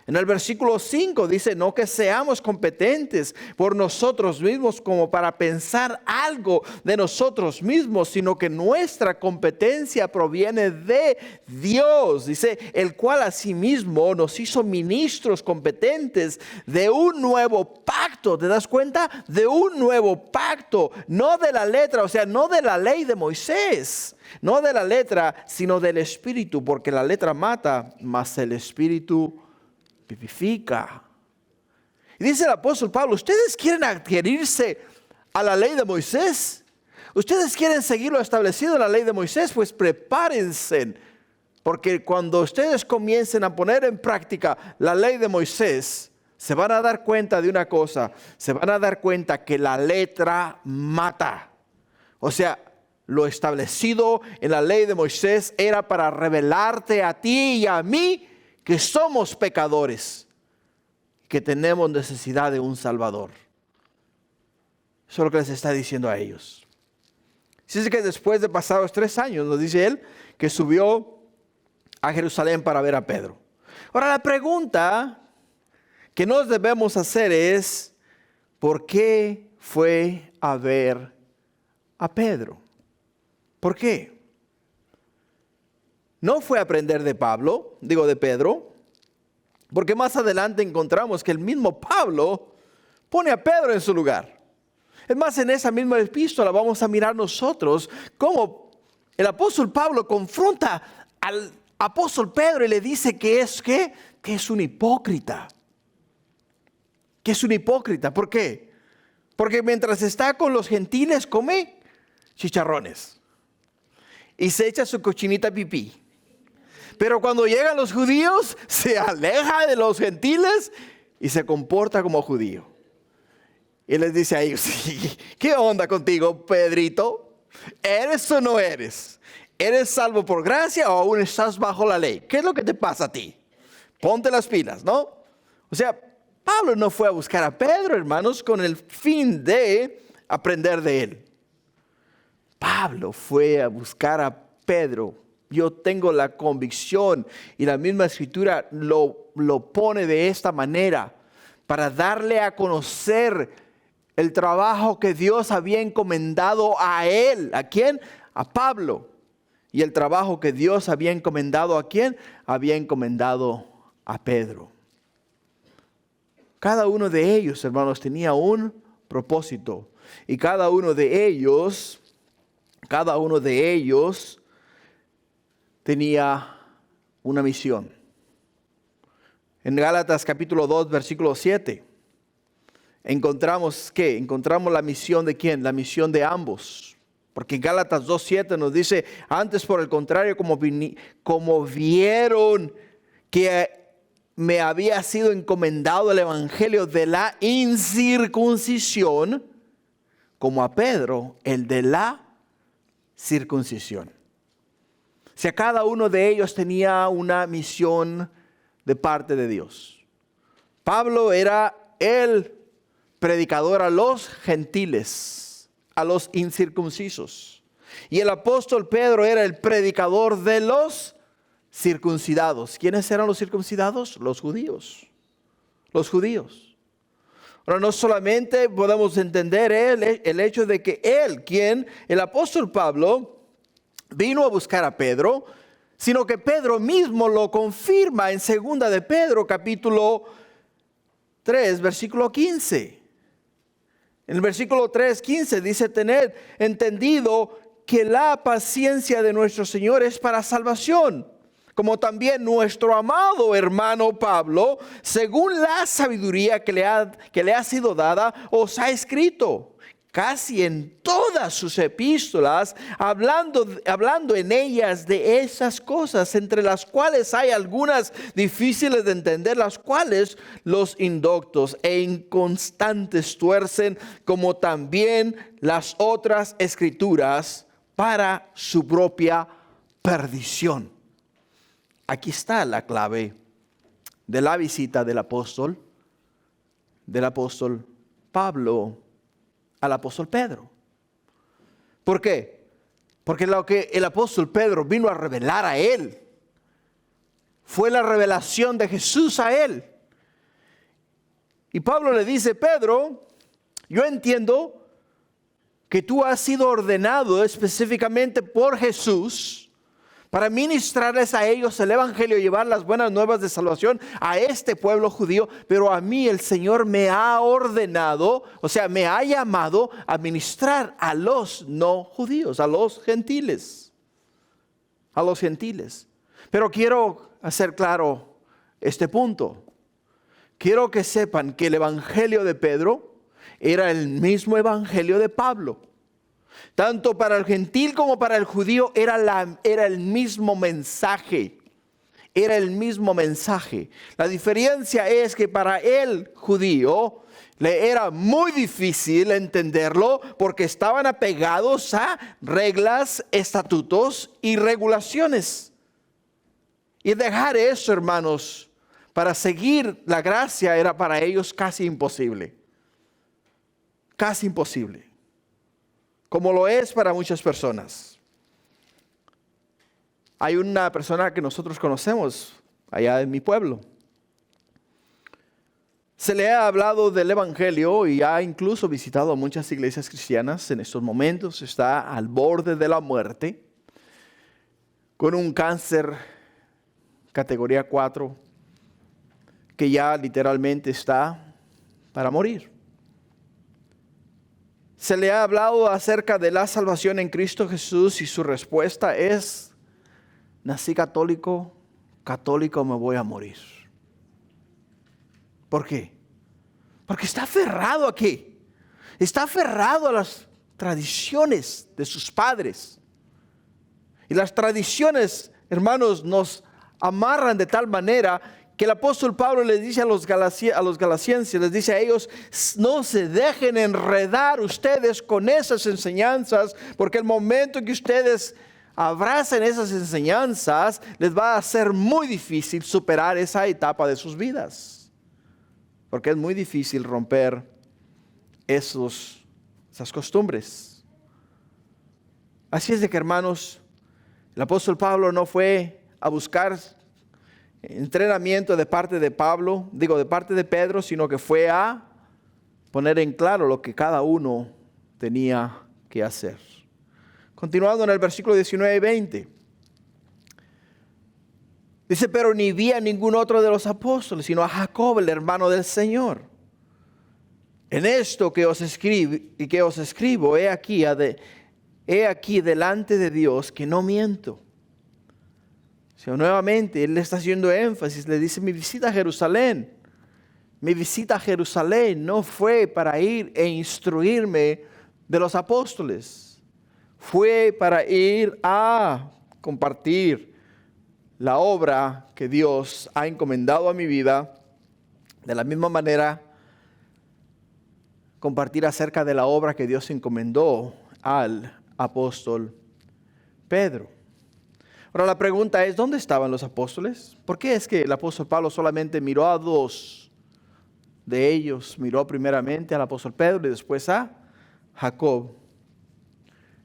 En el versículo 5 dice: no que seamos competentes por nosotros mismos como para pensar algo de nosotros mismos, sino que nuestra competencia proviene de Dios. Dice: el cual asimismo nos hizo ministros competentes de un nuevo pacto. ¿Te das cuenta? De un nuevo pacto, no de la letra, o sea, no de la ley de Moisés. No de la letra, sino del Espíritu, porque la letra mata, mas el Espíritu vivifica. Y dice el apóstol Pablo: ¿ustedes quieren adherirse a la ley de Moisés? ¿Ustedes quieren seguir lo establecido en la ley de Moisés? Pues prepárense, porque cuando ustedes comiencen a poner en práctica la ley de Moisés, se van a dar cuenta de una cosa. Se van a dar cuenta que la letra mata. O sea, lo establecido en la ley de Moisés era para revelarte a ti y a mí que somos pecadores, que tenemos necesidad de un Salvador. Eso es lo que les está diciendo a ellos. Dice que después de pasados 3 años, nos dice él, que subió a Jerusalén para ver a Pedro. Ahora la pregunta que nos debemos hacer es, ¿por qué fue a ver a Pedro? ¿Por qué? No fue a aprender de Pedro, porque más adelante encontramos que el mismo Pablo pone a Pedro en su lugar. Es más, en esa misma epístola vamos a mirar nosotros cómo el apóstol Pablo confronta al apóstol Pedro y le dice que es un hipócrita. Que es un hipócrita. ¿Por qué? Porque mientras está con los gentiles come chicharrones y se echa su cochinita pipí. Pero cuando llegan los judíos, se aleja de los gentiles y se comporta como judío. Y les dice a ellos, ¿qué onda contigo, Pedrito? ¿Eres o no eres? ¿Eres salvo por gracia o aún estás bajo la ley? ¿Qué es lo que te pasa a ti? Ponte las pilas, ¿no? O sea, Pablo no fue a buscar a Pedro, hermanos, con el fin de aprender de él. Pablo fue a buscar a Pedro. Yo tengo la convicción y la misma escritura lo pone de esta manera para darle a conocer el trabajo que Dios había encomendado a él. ¿A quién? A Pablo. Y el trabajo que Dios había encomendado ¿a quién? Había encomendado a Pedro. Cada uno de ellos, hermanos, tenía un propósito. Y cada uno de ellos tenía una misión. En Gálatas capítulo 2, versículo 7, encontramos ¿qué? Encontramos la misión de ¿quién? La misión de ambos. Porque en Gálatas 2:7 nos dice, antes por el contrario, como vieron que me había sido encomendado el evangelio de la incircuncisión, como a Pedro, el de la circuncisión. O sea, cada uno de ellos tenía una misión de parte de Dios. Pablo era el predicador a los gentiles, a los incircuncisos. Y el apóstol Pedro era el predicador de los circuncidados. ¿Quiénes eran los circuncidados? Los judíos. Los judíos. Ahora, no solamente podemos entender el hecho de que el apóstol Pablo, vino a buscar a Pedro, sino que Pedro mismo lo confirma en 2 de Pedro capítulo 3, versículo 15. En el versículo 3:15 dice, tened entendido que la paciencia de nuestro Señor es para salvación, como también nuestro amado hermano Pablo, según la sabiduría que le ha sido dada, os ha escrito. Casi en todas sus epístolas, hablando en ellas de esas cosas, entre las cuales hay algunas difíciles de entender, las cuales los indoctos e inconstantes tuercen, como también las otras escrituras, para su propia perdición. Aquí está la clave de la visita del apóstol Pablo al apóstol Pedro. ¿Por qué? Porque lo que el apóstol Pedro vino a revelar a él fue la revelación de Jesús a él. Y Pablo le dice, Pedro, yo entiendo que tú has sido ordenado específicamente por Jesús para ministrarles a ellos el evangelio, llevar las buenas nuevas de salvación a este pueblo judío, pero a mí el Señor me ha ordenado, o sea, me ha llamado a ministrar a los no judíos, a los gentiles. A los gentiles. Pero quiero hacer claro este punto. Quiero que sepan que el evangelio de Pedro era el mismo evangelio de Pablo. Tanto para el gentil como para el judío era el mismo mensaje. Era el mismo mensaje. La diferencia es que para el judío le era muy difícil entenderlo porque estaban apegados a reglas, estatutos y regulaciones. Y dejar eso, hermanos, para seguir la gracia era para ellos casi imposible. Casi imposible. como lo es para muchas personas. Hay una persona que nosotros conocemos allá en mi pueblo. Se le ha hablado del Evangelio y ha incluso visitado muchas iglesias cristianas. En estos momentos está al borde de la muerte con un cáncer categoría 4 que ya literalmente está para morir. Se le ha hablado acerca de la salvación en Cristo Jesús y su respuesta es: nací católico, católico me voy a morir. ¿Por qué? Porque está aferrado a ¿qué? Está aferrado a las tradiciones de sus padres. Y las tradiciones, hermanos, nos amarran de tal manera que el apóstol Pablo les dice a los galasienses, les dice a ellos: no se dejen enredar ustedes con esas enseñanzas, porque el momento en que ustedes abracen esas enseñanzas, les va a ser muy difícil superar esa etapa de sus vidas. Porque es muy difícil romper esas costumbres. Así es de que, hermanos, el apóstol Pablo no fue a buscar entrenamiento de parte de Pedro, sino que fue a poner en claro lo que cada uno tenía que hacer. Continuando en el versículo 19 y 20. Dice: pero ni vi a ningún otro de los apóstoles, sino a Jacob, el hermano del Señor. En esto que os escribo, he aquí delante de Dios que no miento. O sea, nuevamente, él le está haciendo énfasis, le dice: mi visita a Jerusalén no fue para ir e instruirme de los apóstoles. Fue para ir a compartir la obra que Dios ha encomendado a mi vida. De la misma manera, compartir acerca de la obra que Dios encomendó al apóstol Pedro. Ahora la pregunta es: ¿dónde estaban los apóstoles? ¿Por qué es que el apóstol Pablo solamente miró a dos de ellos? Miró primeramente al apóstol Pedro y después a Jacob,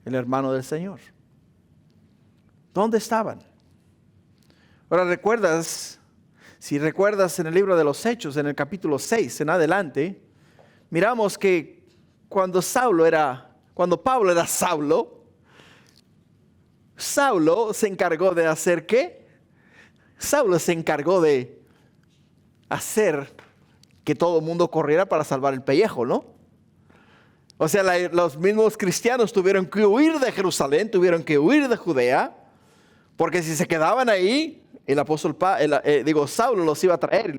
el hermano del Señor. ¿Dónde estaban? Ahora si recuerdas en el libro de los Hechos, en el capítulo 6 en adelante, miramos que cuando Pablo era Saulo se encargó de hacer ¿qué? Saulo se encargó de hacer que todo el mundo corriera para salvar el pellejo, ¿no? O sea, los mismos cristianos tuvieron que huir de Jerusalén, tuvieron que huir de Judea, porque si se quedaban ahí, el apóstol Saulo los iba a traer y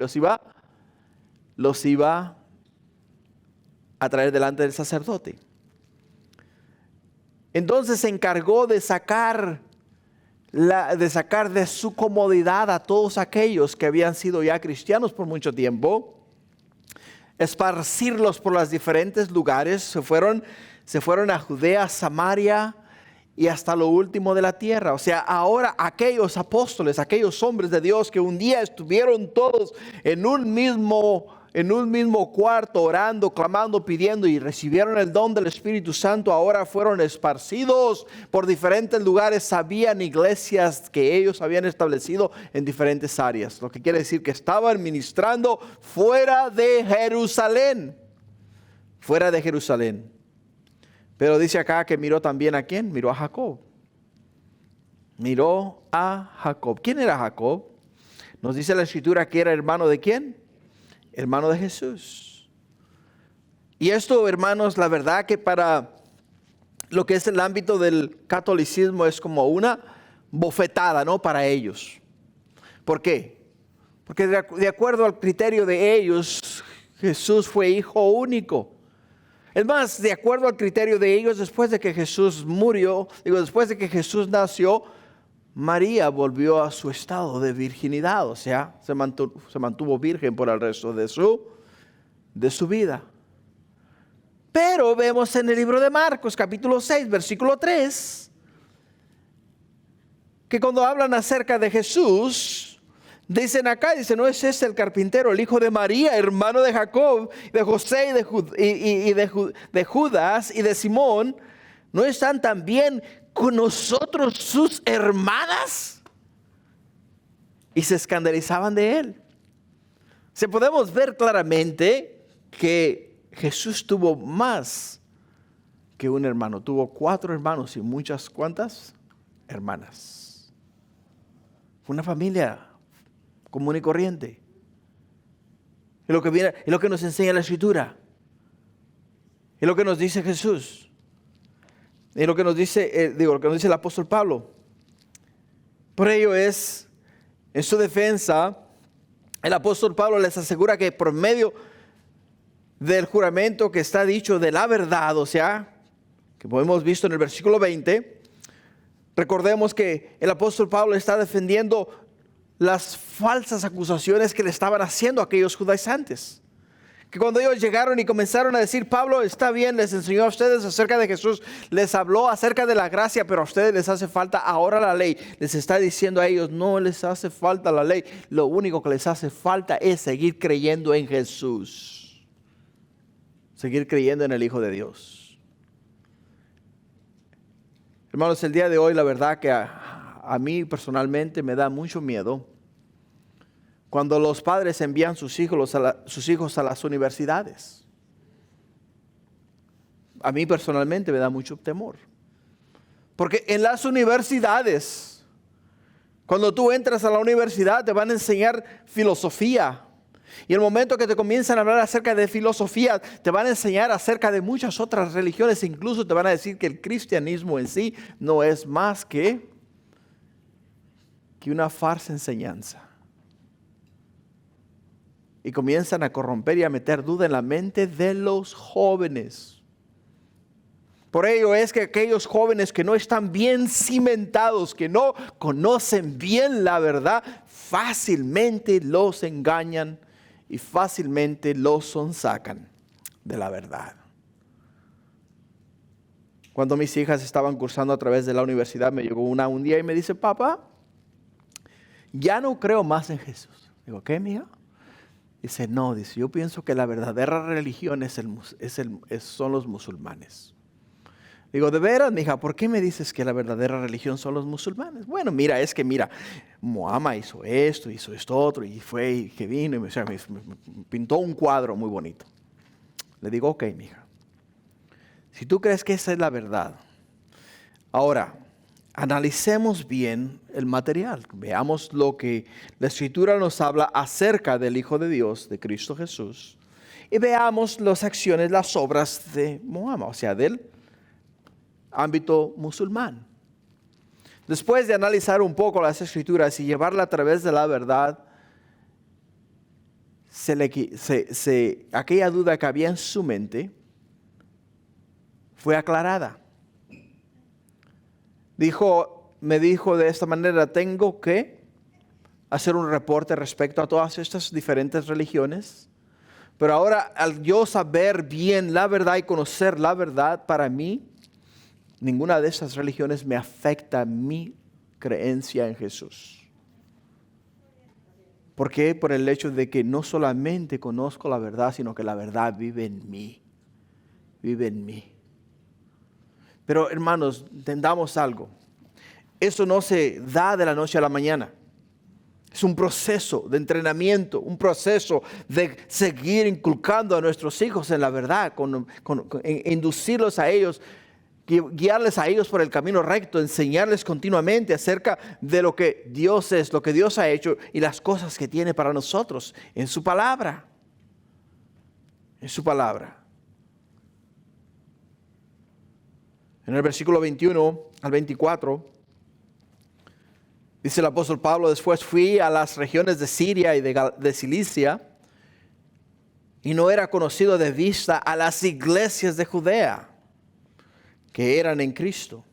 los iba a traer delante del sacerdote. Entonces se encargó de sacar de su comodidad a todos aquellos que habían sido ya cristianos por mucho tiempo, esparcirlos por los diferentes lugares. Se fueron a Judea, Samaria y hasta lo último de la tierra. O sea, ahora aquellos apóstoles, aquellos hombres de Dios que un día estuvieron todos en un mismo cuarto orando, clamando, pidiendo y recibieron el don del Espíritu Santo, ahora fueron esparcidos por diferentes lugares. Habían iglesias que ellos habían establecido en diferentes áreas, lo que quiere decir que estaban ministrando fuera de Jerusalén. Pero dice acá que miró también ¿a quién? Miró a Jacob. ¿Quién era Jacob? Nos dice la Escritura que era hermano ¿de quién? Hermano de Jesús. Y esto, hermanos, la verdad que para lo que es el ámbito del catolicismo es como una bofetada, ¿no? Para ellos. ¿Por qué? Porque de acuerdo al criterio de ellos, Jesús fue hijo único. Es más, de acuerdo al criterio de ellos, después de que Jesús después de que Jesús nació, María volvió a su estado de virginidad, o sea, se mantuvo virgen por el resto de su vida. Pero vemos en el libro de Marcos, capítulo 6, versículo 3, que cuando hablan acerca de Jesús, dicen, ¿no es este el carpintero, el hijo de María, hermano de Jacob, de José y de Judas y de Simón? ¿No están también con nosotros sus hermanas? Y se escandalizaban de él. Podemos ver claramente que Jesús tuvo más que un hermano. Tuvo 4 hermanos y ¿cuántas? Hermanas. Fue una familia común y corriente. Es lo que nos enseña la Escritura. Es lo que nos dice Jesús. Es lo que nos dice, lo que nos dice el apóstol Pablo. Por ello es, en su defensa, el apóstol Pablo les asegura que por medio del juramento que está dicho de la verdad, o sea, que hemos visto en el versículo 20, recordemos que el apóstol Pablo está defendiendo las falsas acusaciones que le estaban haciendo a aquellos judaizantes. Que cuando ellos llegaron y comenzaron a decir, Pablo está bien, les enseñó a ustedes acerca de Jesús, les habló acerca de la gracia, pero a ustedes les hace falta ahora la ley. Les está diciendo a ellos, no les hace falta la ley. Lo único que les hace falta es seguir creyendo en Jesús. Seguir creyendo en el Hijo de Dios. Hermanos, el día de hoy la verdad que a mí personalmente me da mucho miedo cuando los padres envían sus hijos a las universidades. A mí personalmente me da mucho temor. Porque en las universidades, cuando tú entras a la universidad, te van a enseñar filosofía. Y el momento que te comienzan a hablar acerca de filosofía, te van a enseñar acerca de muchas otras religiones. Incluso te van a decir que el cristianismo en sí no es más que una falsa enseñanza. Y comienzan a corromper y a meter duda en la mente de los jóvenes. Por ello es que aquellos jóvenes que no están bien cimentados, que no conocen bien la verdad, fácilmente los engañan y fácilmente los sonsacan de la verdad. Cuando mis hijas estaban cursando a través de la universidad, me llegó una un día y me dice, papá, ya no creo más en Jesús. Digo, ¿qué, mija? Dice, no, yo pienso que la verdadera religión son los musulmanes. Digo, ¿de veras, mija? ¿Por qué me dices que la verdadera religión son los musulmanes? Bueno, mira, Muhammad hizo esto otro, y fue, y que vino, y me pintó un cuadro muy bonito. Le digo, ok, mija, si tú crees que esa es la verdad, ahora, analicemos bien el material. Veamos lo que la Escritura nos habla acerca del Hijo de Dios, de Cristo Jesús. Y veamos las acciones, las obras de Muhammad, o sea, del ámbito musulmán. Después de analizar un poco las Escrituras y llevarla a través de la verdad, aquella duda que había en su mente fue aclarada. Me dijo de esta manera, tengo que hacer un reporte respecto a todas estas diferentes religiones, pero ahora al yo saber bien la verdad y conocer la verdad, para mí, ninguna de esas religiones me afecta mi creencia en Jesús. ¿Por qué? Por el hecho de que no solamente conozco la verdad, sino que la verdad vive en mí. Vive en mí. Pero hermanos, entendamos algo. Eso no se da de la noche a la mañana. Es un proceso de entrenamiento, un proceso de seguir inculcando a nuestros hijos en la verdad, inducirlos a ellos, guiarles a ellos por el camino recto, enseñarles continuamente acerca de lo que Dios es, lo que Dios ha hecho y las cosas que tiene para nosotros en su palabra. En su palabra. En el versículo 21 al 24, dice el apóstol Pablo, después fui a las regiones de Siria y de Cilicia, y no era conocido de vista a las iglesias de Judea, que eran en Cristo.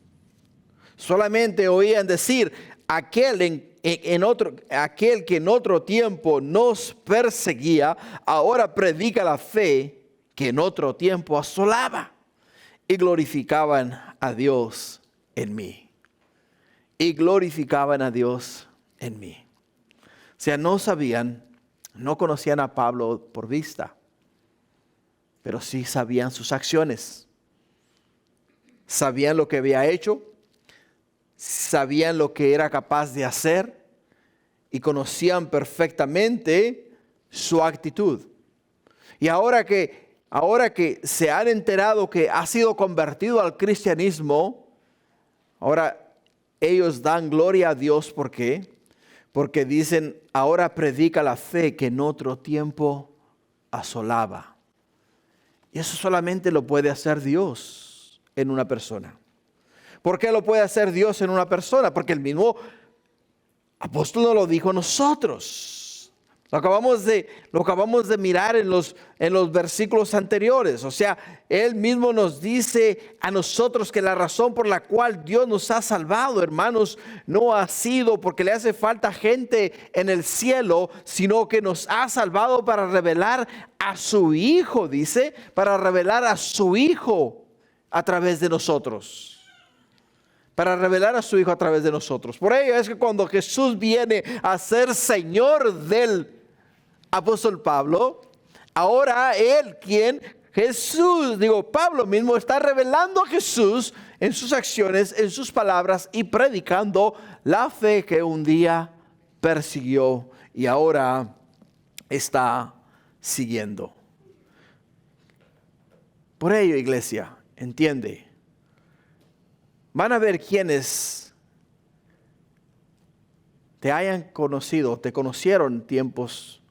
Solamente oían decir, aquel que en otro tiempo nos perseguía, ahora predica la fe que en otro tiempo asolaba. Y glorificaban a Dios en mí. Y glorificaban a Dios en mí. O sea, no conocían a Pablo por vista, pero sí sabían sus acciones. sabían lo que había hecho, sabían lo que era capaz de hacer y conocían perfectamente su actitud. Y ahora que se han enterado que ha sido convertido al cristianismo, ahora ellos dan gloria a Dios. ¿Por qué? Porque dicen, ahora predica la fe que en otro tiempo asolaba. Y eso solamente lo puede hacer Dios en una persona. ¿Por qué lo puede hacer Dios en una persona? Porque el mismo apóstol nos lo dijo a nosotros. Lo acabamos de mirar en los versículos anteriores. O sea, Él mismo nos dice a nosotros que la razón por la cual Dios nos ha salvado, hermanos, no ha sido porque le hace falta gente en el cielo, sino que nos ha salvado para revelar a su Hijo, dice, para revelar a su Hijo a través de nosotros. Para revelar a su Hijo a través de nosotros. Por ello es que cuando Jesús viene a ser Señor del apóstol Pablo, ahora Pablo mismo está revelando a Jesús en sus acciones, en sus palabras y predicando la fe que un día persiguió y ahora está siguiendo. Por ello, iglesia, entiende. Van a ver quienes te hayan conocido, te conocieron tiempos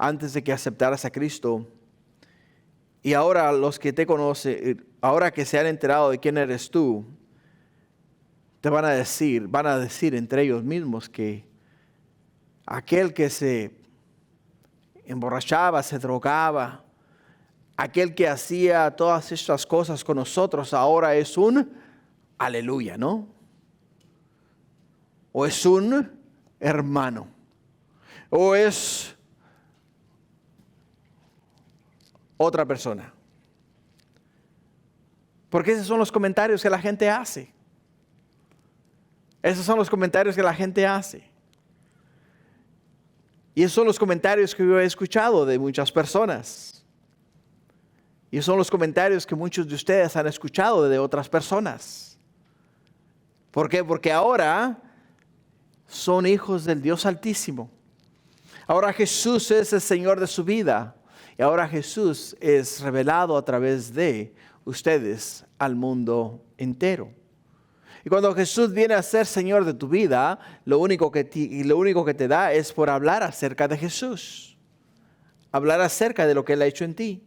antes de que aceptaras a Cristo. Y ahora los que te conocen, ahora que se han enterado de quién eres tú, te van a decir entre ellos mismos que aquel que se emborrachaba, se drogaba, aquel que hacía todas estas cosas con nosotros ahora es un aleluya, ¿no? O es un hermano. O es otra persona. Porque esos son los comentarios que la gente hace. Esos son los comentarios que la gente hace. Y esos son los comentarios que yo he escuchado de muchas personas. Y esos son los comentarios que muchos de ustedes han escuchado de otras personas. ¿Por qué? Porque ahora son hijos del Dios Altísimo. Ahora Jesús es el Señor de su vida. Y ahora Jesús es revelado a través de ustedes al mundo entero. Y cuando Jesús viene a ser Señor de tu vida, lo único que te da es por hablar acerca de Jesús. Hablar acerca de lo que Él ha hecho en ti.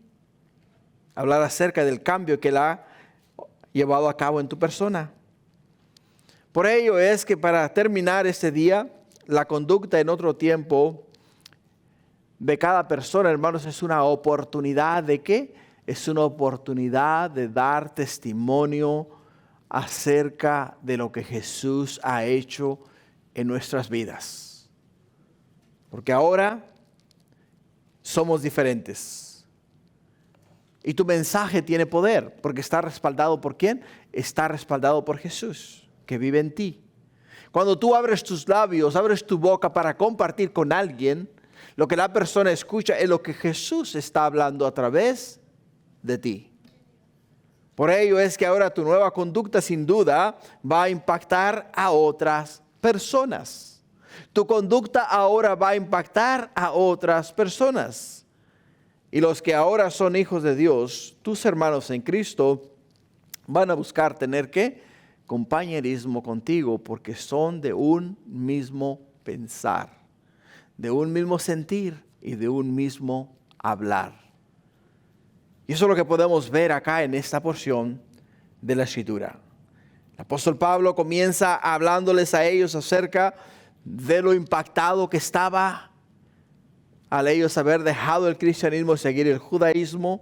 Hablar acerca del cambio que Él ha llevado a cabo en tu persona. Por ello es que para terminar este día, la conducta en otro tiempo de cada persona, hermanos, es una oportunidad ¿de qué? Es una oportunidad de dar testimonio acerca de lo que Jesús ha hecho en nuestras vidas. Porque ahora somos diferentes. Y tu mensaje tiene poder, porque está respaldado ¿por quién? Está respaldado por Jesús, que vive en ti. Cuando tú abres tus labios, abres tu boca para compartir con alguien, lo que la persona escucha es lo que Jesús está hablando a través de ti. Por ello es que ahora tu nueva conducta sin duda va a impactar a otras personas. Tu conducta ahora va a impactar a otras personas. Y los que ahora son hijos de Dios, tus hermanos en Cristo, van a buscar tener ¿qué? Compañerismo contigo, porque son de un mismo pensar, de un mismo sentir y de un mismo hablar. Y eso es lo que podemos ver acá en esta porción de la Escritura. El apóstol Pablo comienza hablándoles a ellos acerca de lo impactado que estaba al ellos haber dejado el cristianismo y seguir el judaísmo.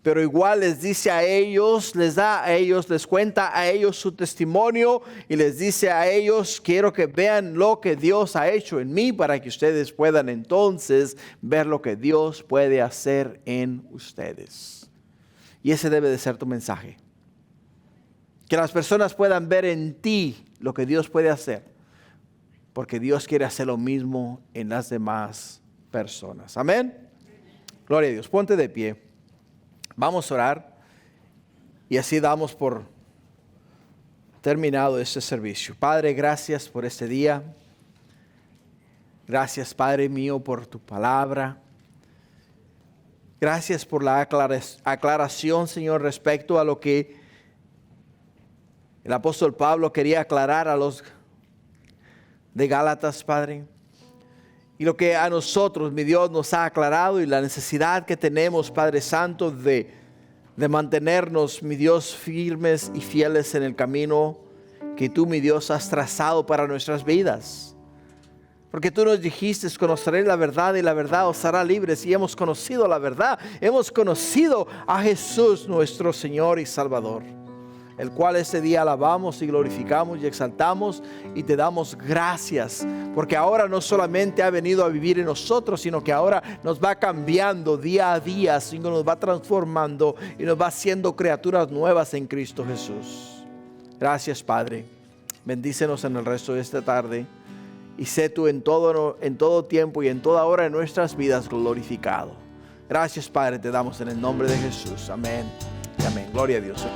Pero igual les dice a ellos, les cuenta a ellos su testimonio y les dice a ellos, quiero que vean lo que Dios ha hecho en mí para que ustedes puedan entonces ver lo que Dios puede hacer en ustedes. Y ese debe de ser tu mensaje. Que las personas puedan ver en ti lo que Dios puede hacer, porque Dios quiere hacer lo mismo en las demás personas. Amén. Gloria a Dios. Ponte de pie. Vamos a orar Y así damos por terminado este servicio. Padre, gracias por este día. Gracias, Padre mío, por tu palabra. Gracias por la aclaración, Señor, respecto a lo que el apóstol Pablo quería aclarar a los de Gálatas, Padre. Y lo que a nosotros, mi Dios, nos ha aclarado y la necesidad que tenemos, Padre Santo, de mantenernos, mi Dios, firmes y fieles en el camino que tú, mi Dios, has trazado para nuestras vidas. Porque tú nos dijiste, conoceréis la verdad y la verdad os hará libres. Y hemos conocido la verdad, hemos conocido a Jesús, nuestro Señor y Salvador, el cual este día alabamos y glorificamos y exaltamos y te damos gracias, porque ahora no solamente ha venido a vivir en nosotros, sino que ahora nos va cambiando día a día, sino nos va transformando y nos va haciendo criaturas nuevas en Cristo Jesús. Gracias, Padre. Bendícenos en el resto de esta tarde y sé tú en todo tiempo y en toda hora de nuestras vidas glorificado. Gracias, Padre, te damos en el nombre de Jesús. Amén y amén. Gloria a Dios.